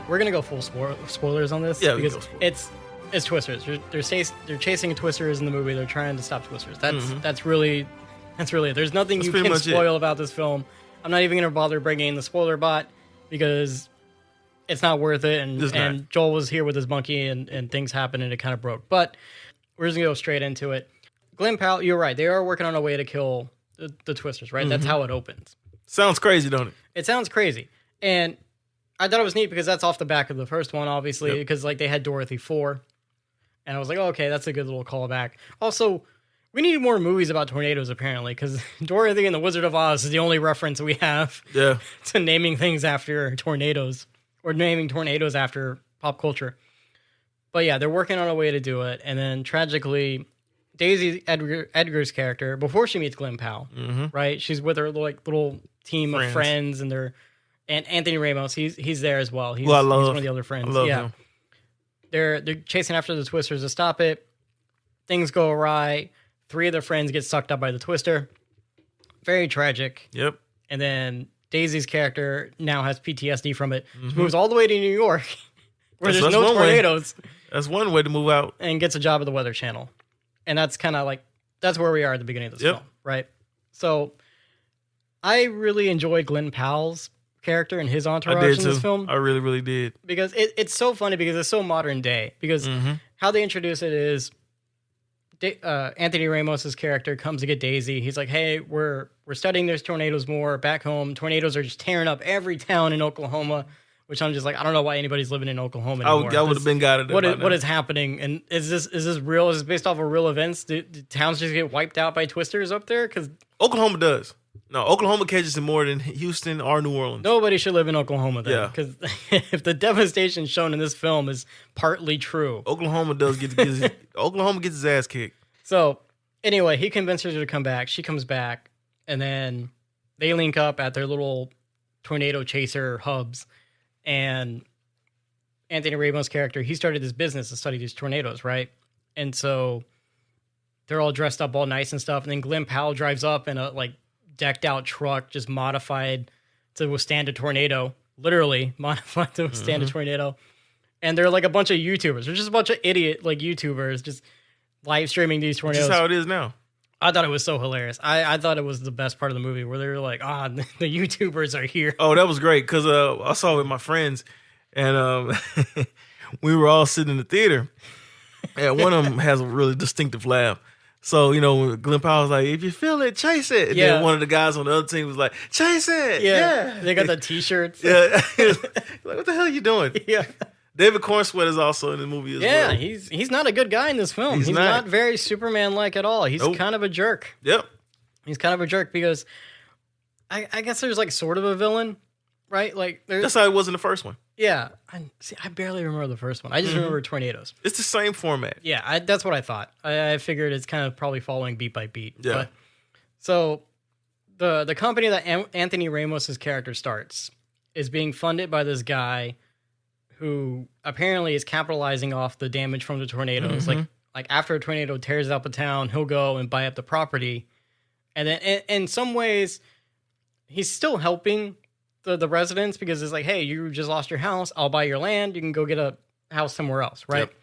[SPEAKER 1] We're gonna go full spoilers on this.
[SPEAKER 2] Yeah,
[SPEAKER 1] because it's Twisters. They're chasing Twisters in the movie. They're trying to stop Twisters. That's really it. There's nothing you can spoil about this film. I'm not even gonna bother bringing in the spoiler bot. because it's not worth it.
[SPEAKER 2] It's
[SPEAKER 1] And
[SPEAKER 2] not.
[SPEAKER 1] Joel was here with his monkey, and things happened, and it kind of broke. But we're just gonna go straight into it. Glen Powell, you're right. They are working on a way to kill the Twisters, right? That's how it opens.
[SPEAKER 2] Sounds crazy, don't it?
[SPEAKER 1] It sounds crazy, and I thought it was neat because that's off the back of the first one, obviously,
[SPEAKER 2] Yep.
[SPEAKER 1] because like they had Dorothy 4, and I was like, oh, okay, that's a good little callback. Also, we need more movies about tornadoes, apparently, because Dorothy and the Wizard of Oz is the only reference we have
[SPEAKER 2] Yeah.
[SPEAKER 1] to naming things after tornadoes or naming tornadoes after pop culture. But yeah, they're working on a way to do it, and then tragically, Daisy Edgar's character, before she meets Glen Powell, right? She's with her like little team of friends, and Anthony Ramos, he's there as well. He's,
[SPEAKER 2] Who I love.
[SPEAKER 1] he's one of the other friends.
[SPEAKER 2] I love
[SPEAKER 1] yeah,
[SPEAKER 2] him.
[SPEAKER 1] they're chasing after the Twisters to stop it. Things go awry. 3 of their friends get sucked up by the Twister. Very tragic.
[SPEAKER 2] Yep.
[SPEAKER 1] And then Daisy's character now has PTSD from it. She moves all the way to New York, where
[SPEAKER 2] That's
[SPEAKER 1] there's no
[SPEAKER 2] one way.
[SPEAKER 1] tornadoes,
[SPEAKER 2] That's one way to move out.
[SPEAKER 1] and gets a job at the Weather Channel. And that's kind of like, that's where we are at the beginning of this
[SPEAKER 2] Yep.
[SPEAKER 1] film, right? So I really enjoyed Glen Powell's character and his
[SPEAKER 2] I
[SPEAKER 1] entourage
[SPEAKER 2] did
[SPEAKER 1] in
[SPEAKER 2] too.
[SPEAKER 1] this film,
[SPEAKER 2] I really, really did.
[SPEAKER 1] because it's so funny because it's so modern day. Because how they introduce it is Anthony Ramos's character comes to get Daisy. He's like, hey, we're studying these tornadoes more back home. Tornadoes are just tearing up every town in Oklahoma, which I'm just like, I don't know why anybody's living in Oklahoma anymore.
[SPEAKER 2] I would have been guided.
[SPEAKER 1] What is happening? And is this real? Is this based off of real events? Do towns just get wiped out by Twisters up there? Because
[SPEAKER 2] Oklahoma does. No, Oklahoma catches it more than Houston or New Orleans.
[SPEAKER 1] nobody should live in Oklahoma then.
[SPEAKER 2] Yeah.
[SPEAKER 1] Because if the devastation shown in this film is partly true.
[SPEAKER 2] Oklahoma does Oklahoma gets his ass kicked.
[SPEAKER 1] So anyway, he convinces her to come back. She comes back, and then they link up at their little tornado chaser hubs. And Anthony Ramos' character, he started this business to study these tornadoes, right? And so they're all dressed up all nice and stuff. And then Glen Powell drives up in a like decked out truck, just modified to withstand a tornado, literally modified to withstand a tornado. And they're like a bunch of YouTubers. They're just a bunch of idiot like YouTubers just live streaming these tornadoes.
[SPEAKER 2] That's how it is now.
[SPEAKER 1] I thought it was so hilarious. I thought it was the best part of the movie where they were like, the YouTubers are here.
[SPEAKER 2] Oh, that was great because I saw it with my friends, and we were all sitting in the theater, and one of them has a really distinctive laugh. So, Glen Powell was like, if you feel it, chase it. And then one of the guys on the other team was like, chase it. Yeah.
[SPEAKER 1] They got the T-shirts.
[SPEAKER 2] Yeah. Like, what the hell are you doing?
[SPEAKER 1] Yeah.
[SPEAKER 2] David Cornsweet is also in the movie as well.
[SPEAKER 1] Yeah, he's not a good guy in this film. He's not very Superman-like at all. He's kind of a jerk.
[SPEAKER 2] Yep.
[SPEAKER 1] He's kind of a jerk because I guess there's like sort of a villain, right? Like
[SPEAKER 2] That's how it was in the first one.
[SPEAKER 1] Yeah. I barely remember the first one. I just remember tornadoes.
[SPEAKER 2] It's the same format.
[SPEAKER 1] Yeah, that's what I thought. I figured it's kind of probably following beat by beat.
[SPEAKER 2] Yeah.
[SPEAKER 1] But, so the company that Anthony Ramos' character starts is being funded by this guy who apparently is capitalizing off the damage from the tornadoes. Like after a tornado tears up a town, he'll go and buy up the property. And then in some ways, he's still helping the residents because it's like, hey, you just lost your house. I'll buy your land. You can go get a house somewhere else, right?
[SPEAKER 2] Yep.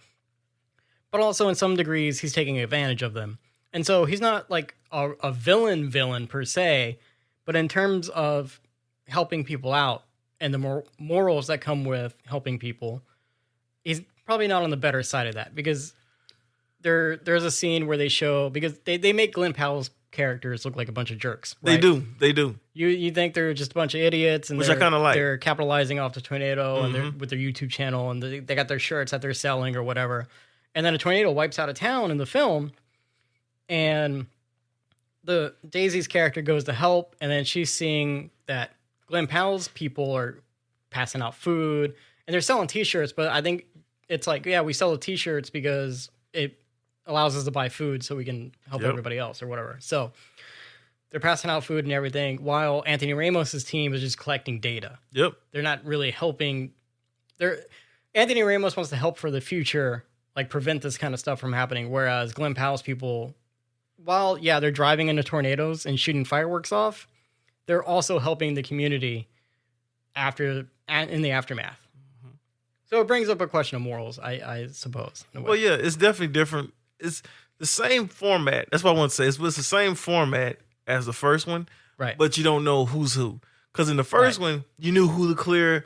[SPEAKER 1] But also in some degrees, he's taking advantage of them. And so he's not like a villain per se, but in terms of helping people out and the morals that come with helping people, he's probably not on the better side of that because there's a scene where they show, because they make Glen Powell's characters look like a bunch of jerks. Right?
[SPEAKER 2] They do.
[SPEAKER 1] You think they're just a bunch of idiots, and
[SPEAKER 2] Which I kinda like.
[SPEAKER 1] They're capitalizing off the tornado and they're with their YouTube channel, and they got their shirts that they're selling or whatever. And then a tornado wipes out a town in the film, and the Daisy's character goes to help, and then she's seeing that Glen Powell's people are passing out food, and they're selling T-shirts. But I think it's like, yeah, we sell the T-shirts because it allows us to buy food so we can help everybody else or whatever. So they're passing out food and everything while Anthony Ramos's team is just collecting data.
[SPEAKER 2] Yep.
[SPEAKER 1] They're not really helping. Anthony Ramos wants to help for the future, like prevent this kind of stuff from happening. Whereas Glen Powell's people, while they're driving into tornadoes and shooting fireworks off, they're also helping the community in the aftermath. So it brings up a question of morals, I suppose.
[SPEAKER 2] Well, yeah, it's definitely different. It's the same format. That's what I want to say. It's the same format as the first one,
[SPEAKER 1] Right.
[SPEAKER 2] but you don't know who's who. Because in the first one, you knew who the clear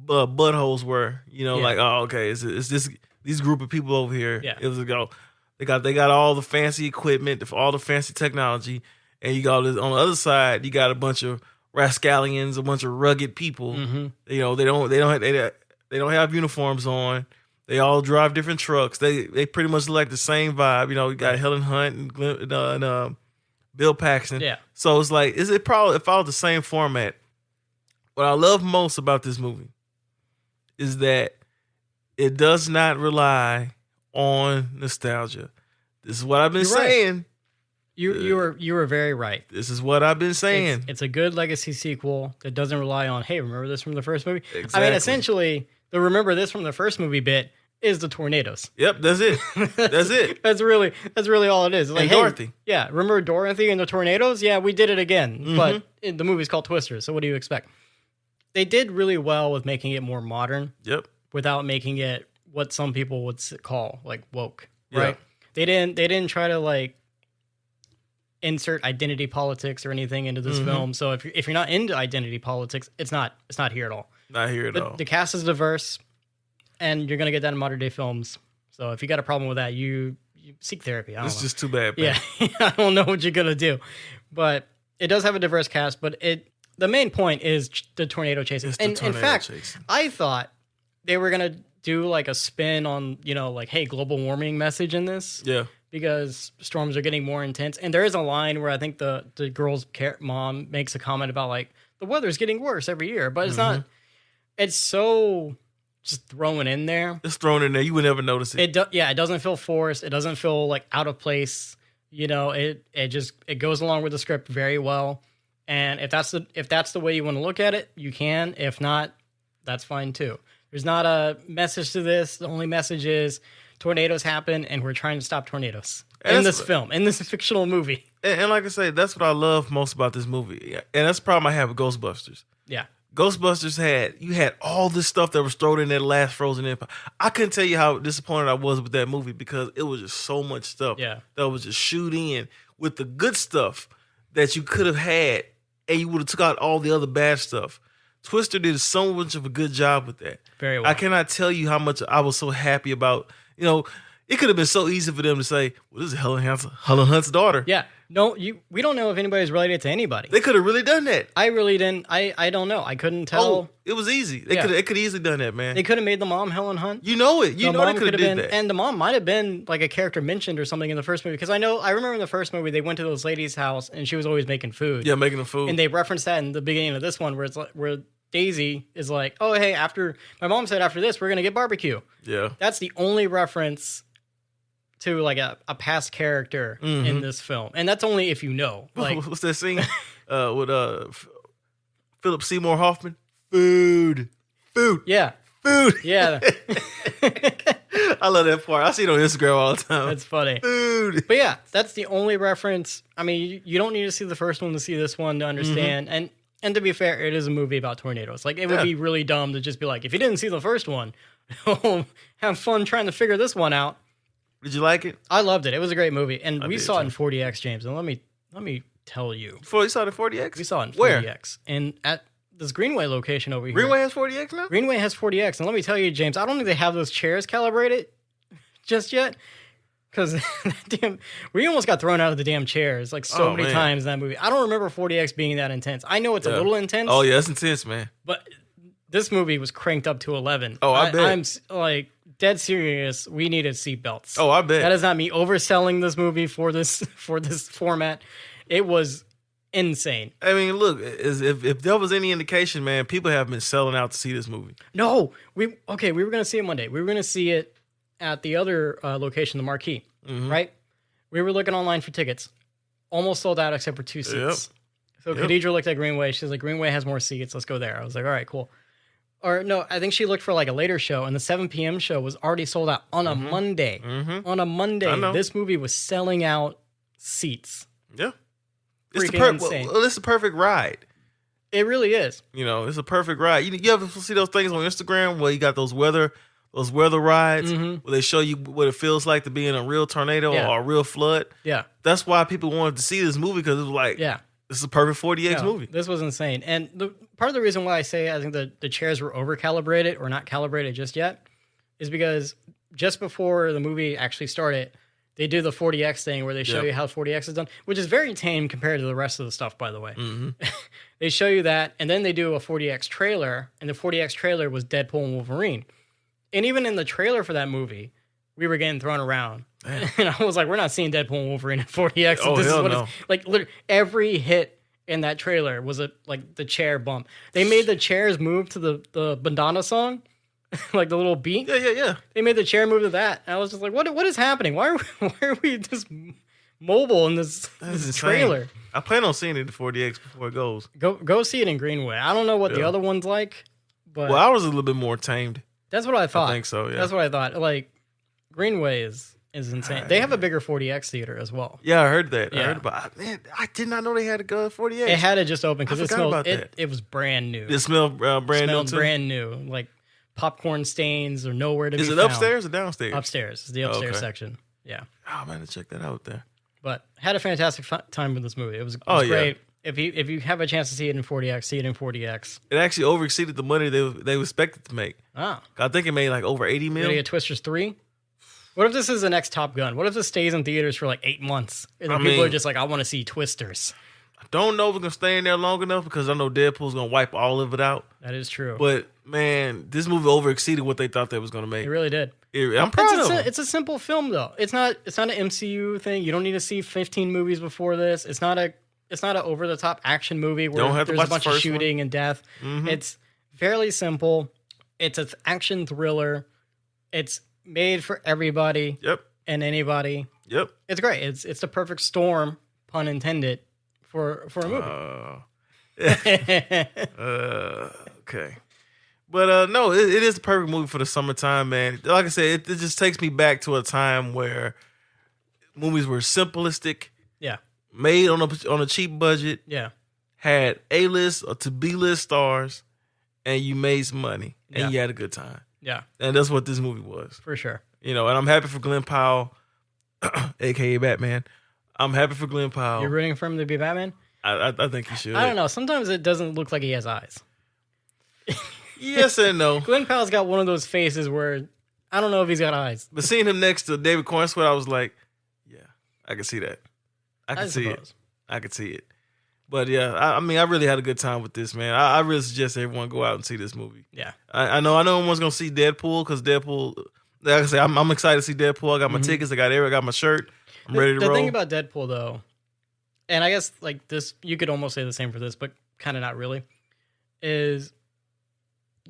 [SPEAKER 2] buttholes were. Like, oh, okay, it's this these group of people over here.
[SPEAKER 1] Yeah.
[SPEAKER 2] It was they got all the fancy equipment, all the fancy technology, and you got this, on the other side, you got a bunch of rascallions, a bunch of rugged people.
[SPEAKER 1] Mm-hmm.
[SPEAKER 2] They don't have uniforms on. They all drive different trucks. They pretty much look like the same vibe. You got Helen Hunt and Bill Paxton.
[SPEAKER 1] Yeah.
[SPEAKER 2] So it's like, it followed the same format. What I love most about this movie is that it does not rely on nostalgia. This is what I've been saying.
[SPEAKER 1] You were very right.
[SPEAKER 2] This is what I've been saying.
[SPEAKER 1] It's a good legacy sequel that doesn't rely on, hey, remember this from the first movie?
[SPEAKER 2] Exactly.
[SPEAKER 1] I mean, essentially, the remember this from the first movie bit is the tornadoes.
[SPEAKER 2] Yep, that's it. That's it.
[SPEAKER 1] That's really all it is. Like,
[SPEAKER 2] and
[SPEAKER 1] hey,
[SPEAKER 2] Dorothy.
[SPEAKER 1] Yeah, remember Dorothy and the tornadoes? Yeah, we did it again. But the movie's called Twister, so what do you expect? They did really well with making it more modern.
[SPEAKER 2] Yep.
[SPEAKER 1] Without making it what some people would call like woke, right?
[SPEAKER 2] Yeah.
[SPEAKER 1] They didn't try to like insert identity politics or anything into this film. So if you're not into identity politics, it's not here at all.
[SPEAKER 2] Not here at all.
[SPEAKER 1] The cast is diverse, and you're gonna get that in modern day films. So if you got a problem with that, you seek therapy. I don't
[SPEAKER 2] It's
[SPEAKER 1] know.
[SPEAKER 2] just too bad, man.
[SPEAKER 1] Yeah, I don't know what you're gonna do, but it does have a diverse cast. But the main point is the tornado chasing.
[SPEAKER 2] It's the
[SPEAKER 1] And in
[SPEAKER 2] tornado
[SPEAKER 1] fact,
[SPEAKER 2] chasing.
[SPEAKER 1] I thought they were gonna do like a spin on like, hey, global warming message in this.
[SPEAKER 2] Yeah.
[SPEAKER 1] Because storms are getting more intense. And there is a line where I think the girl's mom makes a comment about like the weather's getting worse every year, but it's not. It's so just thrown in there.
[SPEAKER 2] It's thrown in there. You would never notice it.
[SPEAKER 1] It doesn't feel forced. It doesn't feel like out of place. It goes along with the script very well. And if that's the way you want to look at it, you can. If not, that's fine too. There's not a message to this. The only message is tornadoes happen, and we're trying to stop tornadoes in this film, in this fictional movie.
[SPEAKER 2] And like I say, that's what I love most about this movie. And that's the problem I have with Ghostbusters.
[SPEAKER 1] Yeah.
[SPEAKER 2] Ghostbusters had all this stuff that was thrown in that last Frozen Empire. I couldn't tell you how disappointed I was with that movie because it was just so much stuff that was just shoot in with the good stuff that you could have had, and you would have took out all the other bad stuff. Twister did so much of a good job with that.
[SPEAKER 1] Very well.
[SPEAKER 2] I cannot tell you how much I was so happy about. It could have been so easy for them to say, well, this is Helen Hunt's daughter.
[SPEAKER 1] Yeah. No, we don't know if anybody's related to anybody.
[SPEAKER 2] They could have really done that.
[SPEAKER 1] I really didn't. I don't know. I couldn't tell.
[SPEAKER 2] Oh, it was easy. They could easily done that, man.
[SPEAKER 1] They could have made the mom Helen Hunt.
[SPEAKER 2] You know it. You know they could have did
[SPEAKER 1] been,
[SPEAKER 2] that.
[SPEAKER 1] and the mom might have been like a character mentioned or something in the first movie. Because I remember in the first movie they went to this lady's house and she was always making food.
[SPEAKER 2] Yeah, making the food.
[SPEAKER 1] And they referenced that in the beginning of this one where it's like, where Daisy is like, oh hey, my mom said after this we're gonna get barbecue.
[SPEAKER 2] Yeah,
[SPEAKER 1] that's the only reference to like a past character in this film, and that's only if you know. Like,
[SPEAKER 2] what's that scene with Philip Seymour Hoffman? Food,
[SPEAKER 1] yeah,
[SPEAKER 2] food,
[SPEAKER 1] yeah.
[SPEAKER 2] I love that part. I see it on Instagram all the time.
[SPEAKER 1] That's funny.
[SPEAKER 2] Food,
[SPEAKER 1] but yeah, that's the only reference. I mean, you don't need to see the first one to see this one to understand. And to be fair, it is a movie about tornadoes. Like, it would be really dumb to just be like, if you didn't see the first one, have fun trying to figure this one out.
[SPEAKER 2] Did you like it?
[SPEAKER 1] I loved it. It was a great movie, and we saw it in
[SPEAKER 2] too.
[SPEAKER 1] 40X, James. And let me tell you,
[SPEAKER 2] You saw it in 40X?
[SPEAKER 1] we saw it in 40X,
[SPEAKER 2] Where?
[SPEAKER 1] and at this Greenway location over here.
[SPEAKER 2] Greenway has 40X now?
[SPEAKER 1] Greenway has 40X, and let me tell you, James, I don't think they have those chairs calibrated just yet. Because we almost got thrown out of the damn chairs like so many times in that movie. I don't remember 40X being that intense. I know it's a little intense.
[SPEAKER 2] Oh yeah, it's intense, man.
[SPEAKER 1] But this movie was cranked up to 11.
[SPEAKER 2] Oh, I bet.
[SPEAKER 1] I'm like dead serious. We needed seatbelts.
[SPEAKER 2] Oh, I bet.
[SPEAKER 1] That is not me overselling this movie for this format. It was insane.
[SPEAKER 2] I mean, look, if there was any indication, man, people have been selling out to see this movie.
[SPEAKER 1] No, we were going to see it Monday. We were going to see it at the other location, the Marquee, right? We were looking online for tickets. Almost sold out except for 2 seats. So Khadijah looked at Greenway. She's like, Greenway has more seats. Let's go there. I was like, all right, cool. Or no, I think she looked for like a later show, and the 7 p.m. show was already sold out on a Monday. On a Monday, this movie was selling out seats.
[SPEAKER 2] Yeah.
[SPEAKER 1] Freaking insane.
[SPEAKER 2] Well, it's the perfect ride.
[SPEAKER 1] It really is.
[SPEAKER 2] It's a perfect ride. You ever see those things on Instagram where you got those weather rides where they show you what it feels like to be in a real tornado or a real flood?
[SPEAKER 1] Yeah.
[SPEAKER 2] That's why people wanted to see this movie, because it was like, This is a perfect 40X
[SPEAKER 1] No,
[SPEAKER 2] movie.
[SPEAKER 1] This was insane. And part of the reason why I say I think the chairs were over-calibrated or not calibrated just yet is because just before the movie actually started, they do the 40X thing where they show you how 40X is done, which is very tame compared to the rest of the stuff, by the way. They show you that, and then they do a 40X trailer, and the 40X trailer was Deadpool and Wolverine. And even in the trailer for that movie, we were getting thrown around. Damn. And I was like, we're not seeing Deadpool and Wolverine in 40X.
[SPEAKER 2] Oh,
[SPEAKER 1] this
[SPEAKER 2] hell
[SPEAKER 1] is what
[SPEAKER 2] no.
[SPEAKER 1] it's like. Literally, every hit in that trailer was like the chair bump. They made the chairs move to the bandana song, like the little beat.
[SPEAKER 2] Yeah.
[SPEAKER 1] They made the chair move to that. And I was just like, what is happening? Why are we just mobile in this trailer?
[SPEAKER 2] I plan on seeing it in 40X before it goes.
[SPEAKER 1] Go see it in Greenway. I don't know what the other one's like, but
[SPEAKER 2] Well, ours is a little bit more tamed.
[SPEAKER 1] that's what I thought.
[SPEAKER 2] I think so, yeah.
[SPEAKER 1] That's what I thought. Like, Greenway is insane. They have a bigger 40X theater as well.
[SPEAKER 2] Yeah, I heard that.
[SPEAKER 1] Yeah.
[SPEAKER 2] I heard about. Man, I did not know they had a good 40X.
[SPEAKER 1] It had it just open because
[SPEAKER 2] I
[SPEAKER 1] it
[SPEAKER 2] forgot
[SPEAKER 1] smelled.
[SPEAKER 2] about that.
[SPEAKER 1] It was brand new.
[SPEAKER 2] It smelled brand new
[SPEAKER 1] smelled
[SPEAKER 2] too.
[SPEAKER 1] brand new. Like popcorn stains are nowhere to be
[SPEAKER 2] Is it
[SPEAKER 1] found.
[SPEAKER 2] upstairs or downstairs?
[SPEAKER 1] Upstairs. It's the upstairs
[SPEAKER 2] okay.
[SPEAKER 1] section. Yeah.
[SPEAKER 2] Oh man, to check that out there.
[SPEAKER 1] But had a fantastic time with this movie. It was
[SPEAKER 2] Oh, yeah.
[SPEAKER 1] great. If you have a chance to see it in 40X, see it in 40X.
[SPEAKER 2] It actually overexceeded the money they were expected to make.
[SPEAKER 1] Ah.
[SPEAKER 2] I think it made like over 80
[SPEAKER 1] You
[SPEAKER 2] mil.
[SPEAKER 1] gonna get Twisters 3? What if this is the next Top Gun? What if this stays in theaters for like 8 months? And then people are just like, I want to see Twisters.
[SPEAKER 2] I don't know if it's gonna stay in there long enough because I know Deadpool's gonna wipe all of it out.
[SPEAKER 1] That is true.
[SPEAKER 2] But man, this movie overexceeded what they thought they was gonna make.
[SPEAKER 1] It really did.
[SPEAKER 2] I'm proud of them.
[SPEAKER 1] It's a simple film though. It's not an MCU thing. You don't need to see 15 movies before this. It's not an over the top action movie where
[SPEAKER 2] Don't have to
[SPEAKER 1] there's
[SPEAKER 2] watch
[SPEAKER 1] a bunch
[SPEAKER 2] the
[SPEAKER 1] of
[SPEAKER 2] first
[SPEAKER 1] shooting and death. It's fairly simple. It's an action thriller. It's made for everybody
[SPEAKER 2] Yep.
[SPEAKER 1] and anybody.
[SPEAKER 2] Yep.
[SPEAKER 1] It's great. It's the perfect storm, pun intended, for a movie.
[SPEAKER 2] Okay. But no, it is the perfect movie for the summertime, man. Like I said, it just takes me back to a time where movies were simplistic,
[SPEAKER 1] Yeah.
[SPEAKER 2] made on a cheap budget,
[SPEAKER 1] Yeah.
[SPEAKER 2] had A-list or to B-list stars, and you made some money and
[SPEAKER 1] Yeah.
[SPEAKER 2] you had a good time.
[SPEAKER 1] Yeah.
[SPEAKER 2] And that's what this movie was.
[SPEAKER 1] For sure.
[SPEAKER 2] You know, and I'm happy for Glenn Powell, aka Batman. I'm happy for Glenn Powell.
[SPEAKER 1] You're rooting for him to be Batman?
[SPEAKER 2] I think he should.
[SPEAKER 1] I don't know. Sometimes it doesn't look like he has eyes.
[SPEAKER 2] Yes and no.
[SPEAKER 1] Glenn Powell's got one of those faces where I don't know if he's got eyes.
[SPEAKER 2] But seeing him next to David Cornsweet, I was like, yeah, I can see that. I can see it. I can see it. But yeah, I mean, I really had a good time with this, man. I really suggest everyone go out and see this movie.
[SPEAKER 1] Yeah.
[SPEAKER 2] I know everyone's gonna see Deadpool because Deadpool. Like I say, I'm excited to see Deadpool. I got my tickets. I got my shirt. I'm ready to roll.
[SPEAKER 1] The thing about Deadpool, though, and I guess like this, you could almost say the same for this, but kind of not really, is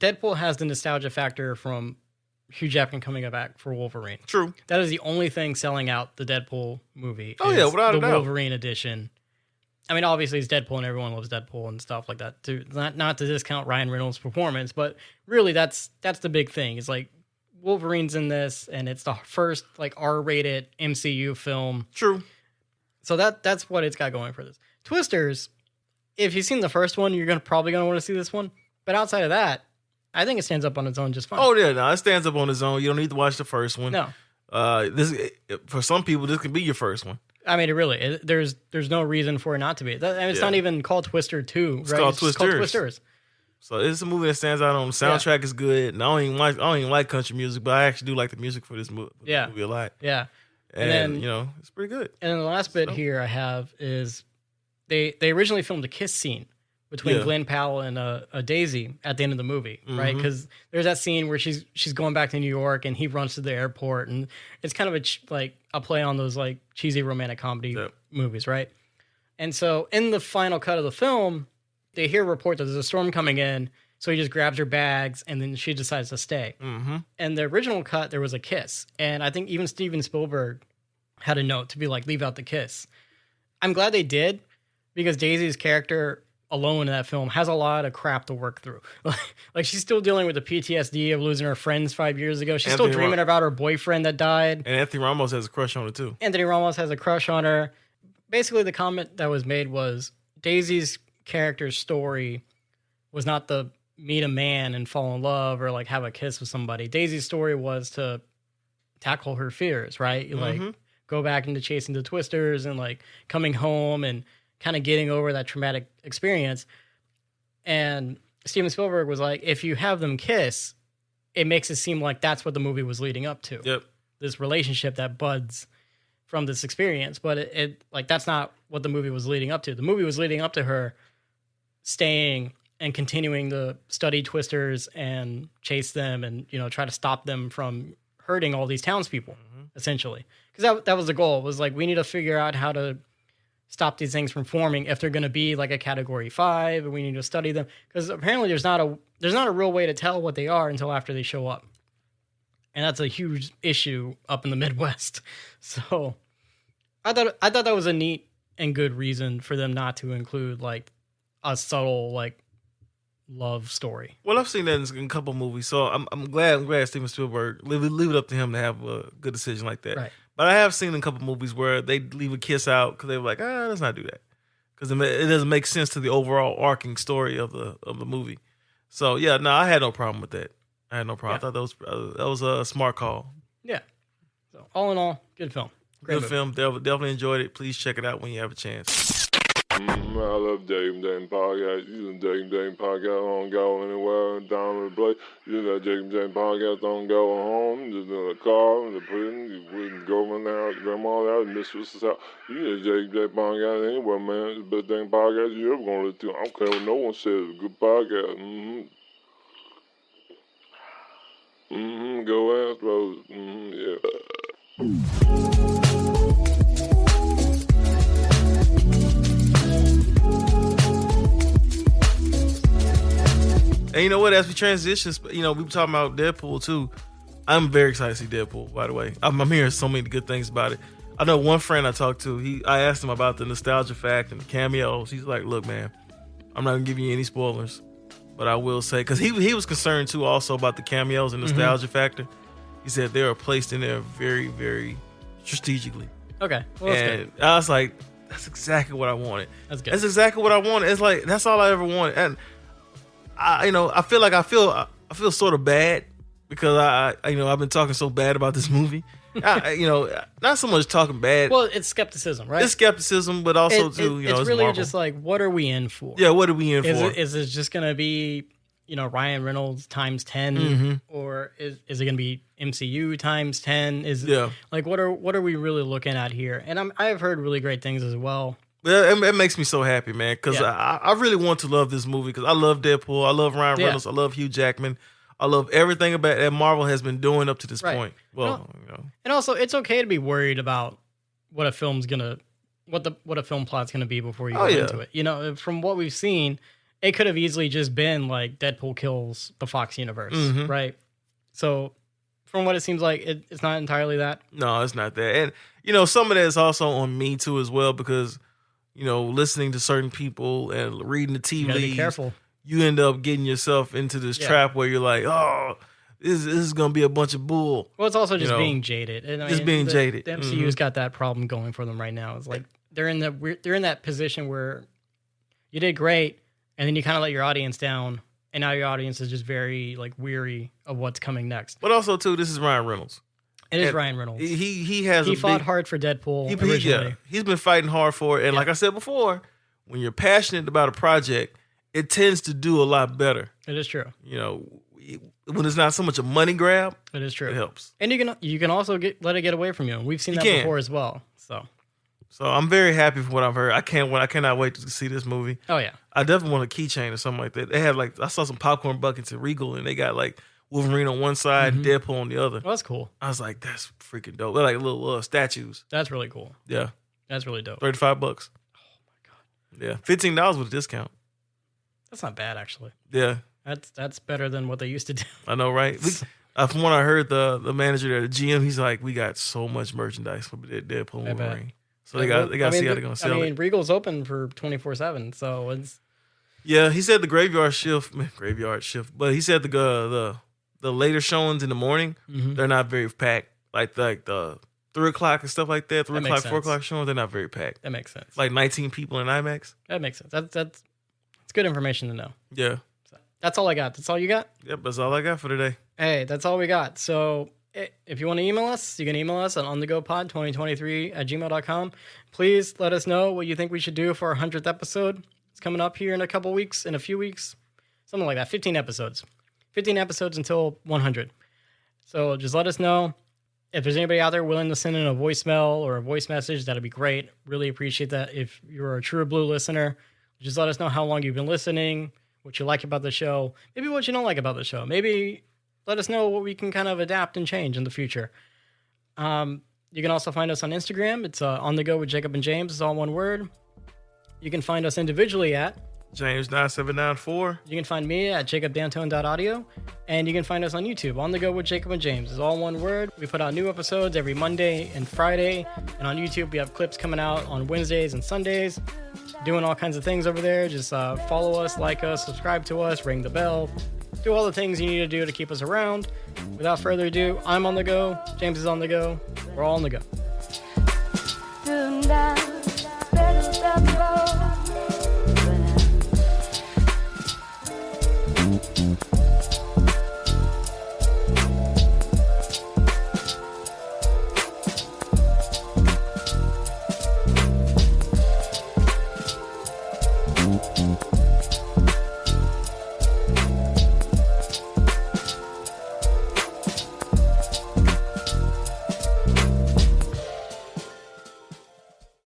[SPEAKER 1] Deadpool has the nostalgia factor from Hugh Jackman coming back for Wolverine.
[SPEAKER 2] True.
[SPEAKER 1] That is the only thing selling out the Deadpool movie.
[SPEAKER 2] Oh,
[SPEAKER 1] is
[SPEAKER 2] yeah, without a
[SPEAKER 1] the
[SPEAKER 2] doubt.
[SPEAKER 1] Wolverine edition. I mean, obviously it's Deadpool and everyone loves Deadpool and stuff like that too. Not to discount Ryan Reynolds' performance, but really that's the big thing. It's like Wolverine's in this, and it's the first like R-rated MCU film.
[SPEAKER 2] True.
[SPEAKER 1] So that's what it's got going for this. Twisters, if you've seen the first one, you're probably gonna want to see this one. But outside of that, I think it stands up on its own just fine.
[SPEAKER 2] Oh yeah, no, it stands up on its own. You don't need to watch the first one.
[SPEAKER 1] No.
[SPEAKER 2] This for some people, this could be your first one.
[SPEAKER 1] I mean, there's no reason for it not to be. It's not even called Twister 2,
[SPEAKER 2] It's
[SPEAKER 1] right?
[SPEAKER 2] called
[SPEAKER 1] It's just called Twisters.
[SPEAKER 2] So it's a movie that stands out on the soundtrack is good. And I don't even like country music, but I actually do like the music for this movie a lot.
[SPEAKER 1] Yeah.
[SPEAKER 2] And
[SPEAKER 1] then,
[SPEAKER 2] you know, it's pretty good.
[SPEAKER 1] And then the last bit here I have is they originally filmed a kiss scene between Glenn Powell and a Daisy at the end of the movie, right? Because there's that scene where she's going back to New York and he runs to the airport, and it's kind of a play on those like cheesy romantic comedy movies, right? And so in the final cut of the film, they hear a report that there's a storm coming in, so he just grabs her bags and then she decides to stay. Mm-hmm. And the original cut, there was a kiss, and I think even Steven Spielberg had a note to be like, leave out the kiss. I'm glad they did, because Daisy's character alone in that film has a lot of crap to work through. Like she's still dealing with the PTSD of losing her friends 5 years ago. She's still dreaming about her boyfriend that died.
[SPEAKER 2] And Anthony Ramos has a crush on her too.
[SPEAKER 1] Anthony Ramos has a crush on her. Basically, the comment that was made was Daisy's character's story was not the meet a man and fall in love or like have a kiss with somebody. Daisy's story was to tackle her fears, right? Like go back into chasing the Twisters and like coming home and kind of getting over that traumatic experience. And Steven Spielberg was like, if you have them kiss, it makes it seem like that's what the movie was leading up to.
[SPEAKER 2] Yep.
[SPEAKER 1] This relationship that buds from this experience. But it like, that's not what the movie was leading up to. The movie was leading up to her staying and continuing to study Twisters and chase them and, you know, try to stop them from hurting all these townspeople, essentially. Because that was the goal, was like, we need to figure out how to stop these things from forming if they're going to be like a category 5, and we need to study them. Because apparently there's not a real way to tell what they are until after they show up. And that's a huge issue up in the Midwest. So I thought that was a neat and good reason for them not to include like a subtle like love story.
[SPEAKER 2] Well, I've seen that in a couple movies, so I'm glad Steven Spielberg leave it up to him to have a good decision like that.
[SPEAKER 1] Right.
[SPEAKER 2] But I have seen in a couple movies where they leave a kiss out because they were like, let's not do that, because it doesn't make sense to the overall arcing story of the movie. So yeah, no, I had no problem with that. I had no problem.
[SPEAKER 1] Yeah.
[SPEAKER 2] I thought that was a smart call.
[SPEAKER 1] Yeah. So all in all, good film. Great
[SPEAKER 2] Good
[SPEAKER 1] movie.
[SPEAKER 2] film. Definitely enjoyed it. Please check it out when you have a chance.
[SPEAKER 6] I love Jacob James Podcast. You know Jacob James Podcast don't go anywhere down the place. You know Jacob James Podcast don't go home, just in the car, in the prison, you wouldn't go in the house, grandma's house, mistress's house. You know Jacob James Podcast anywhere, man. It's the best dang podcast you ever gonna listen to. I don't care what no one says. It's a good podcast. Go Astros. Yeah.
[SPEAKER 2] And you know what? As we transition, you know, we were talking about Deadpool too. I'm very excited to see Deadpool, by the way. I'm hearing so many good things about it. I know one friend I talked to, I asked him about the nostalgia fact and the cameos. He's like, look, man, I'm not going to give you any spoilers, but I will say, because he was concerned too also about the cameos and nostalgia factor. He said they are placed in there very, very strategically.
[SPEAKER 1] Okay. Well, that's
[SPEAKER 2] And
[SPEAKER 1] good.
[SPEAKER 2] I was like, that's exactly what I wanted.
[SPEAKER 1] That's good.
[SPEAKER 2] That's exactly what I wanted. It's like, that's all I ever wanted. And I feel sort of bad because I've been talking so bad about this movie. Not so much talking bad.
[SPEAKER 1] Well, it's skepticism, right?
[SPEAKER 2] It's skepticism, but also it's
[SPEAKER 1] really
[SPEAKER 2] Marvel.
[SPEAKER 1] just like, what are we in for?
[SPEAKER 2] Yeah, what are we in for?
[SPEAKER 1] Is it just going to be, Ryan Reynolds times 10, or is it going to be MCU times 10? Like, what are we really looking at here? And I have heard really great things as well.
[SPEAKER 2] Yeah, it makes me so happy, man, because I really want to love this movie because I love Deadpool, I love Ryan Reynolds, I love Hugh Jackman, I love everything about that Marvel has been doing up to this point. Well,
[SPEAKER 1] and also it's okay to be worried about what a film's gonna, what a film plot's gonna be before you go into it. From what we've seen, it could have easily just been like Deadpool kills the Fox universe, right? So from what it seems like, it's not entirely that.
[SPEAKER 2] No, it's not that, and some of that is also on me too as well because. Listening to certain people and reading the tea leaves,
[SPEAKER 1] be careful.
[SPEAKER 2] You end up getting yourself into this trap where you're like, oh, this is going to be a bunch of bull.
[SPEAKER 1] Well, it's also just being jaded. And
[SPEAKER 2] being jaded.
[SPEAKER 1] The MCU's got that problem going for them right now. It's like they're in that position where you did great, and then you kind of let your audience down, and now your audience is just very like weary of what's coming next.
[SPEAKER 2] But also too, this is Ryan Reynolds.
[SPEAKER 1] It is Ryan Reynolds.
[SPEAKER 2] He
[SPEAKER 1] fought hard for Deadpool originally.
[SPEAKER 2] He's been fighting hard for it. And like I said before, when you're passionate about a project, it tends to do a lot better.
[SPEAKER 1] It is true.
[SPEAKER 2] When it's not so much a money grab,
[SPEAKER 1] it is true.
[SPEAKER 2] It helps.
[SPEAKER 1] And you can also let it get away from you. We've seen that before as well. So
[SPEAKER 2] I'm very happy for what I've heard. I cannot wait to see this movie.
[SPEAKER 1] Oh yeah.
[SPEAKER 2] I definitely want a keychain or something like that. They had I saw some popcorn buckets at Regal and they got like Wolverine on one side and Deadpool on the other.
[SPEAKER 1] Well, that's cool.
[SPEAKER 2] I was like, that's freaking dope. They're like little statues.
[SPEAKER 1] That's really cool.
[SPEAKER 2] Yeah.
[SPEAKER 1] That's really dope.
[SPEAKER 2] $35. Oh my God. Yeah. $15 with a discount.
[SPEAKER 1] That's not bad, actually.
[SPEAKER 2] Yeah.
[SPEAKER 1] That's better than what they used to do.
[SPEAKER 2] I know, right? From what I heard, the manager there, the GM, he's like, we got so much merchandise for Deadpool and Wolverine. So they got to see how they're going to sell it.
[SPEAKER 1] Regal's open for 24/7, so it's...
[SPEAKER 2] Yeah, he said the graveyard shift, but he said the later showings in the morning, they're not very packed. Like the 3 o'clock and stuff like that, 3 o'clock, 4 o'clock showings, they're not very packed.
[SPEAKER 1] That makes sense.
[SPEAKER 2] Like 19 people in IMAX.
[SPEAKER 1] That makes sense. That's good information to know.
[SPEAKER 2] Yeah.
[SPEAKER 1] So that's all I got. That's all you got?
[SPEAKER 2] Yep, that's all I got for today.
[SPEAKER 1] Hey, that's all we got. So if you want to email us, you can email us at onthegopod2023@gmail.com. Please let us know what you think we should do for our 100th episode. It's coming up here in a few weeks, something like that. 15 episodes until 100. So just let us know. If there's anybody out there willing to send in a voicemail or a voice message, that'd be great. Really appreciate that. If you're a true blue listener, just let us know how long you've been listening, what you like about the show, maybe what you don't like about the show. Maybe let us know what we can kind of adapt and change in the future. You can also find us on Instagram. It's On The Go with Jacob and James. It's all one word. You can find us individually at
[SPEAKER 2] James9794.
[SPEAKER 1] You can find me at jacobdantone.audio. And you can find us on YouTube, On The Go with Jacob and James. It's all one word. We put out new episodes every Monday and Friday. And on YouTube, we have clips coming out on Wednesdays and Sundays. Doing all kinds of things over there. Just follow us, like us, subscribe to us, ring the bell. Do all the things you need to do to keep us around. Without further ado, I'm on the go. James is on the go. We're all on the go.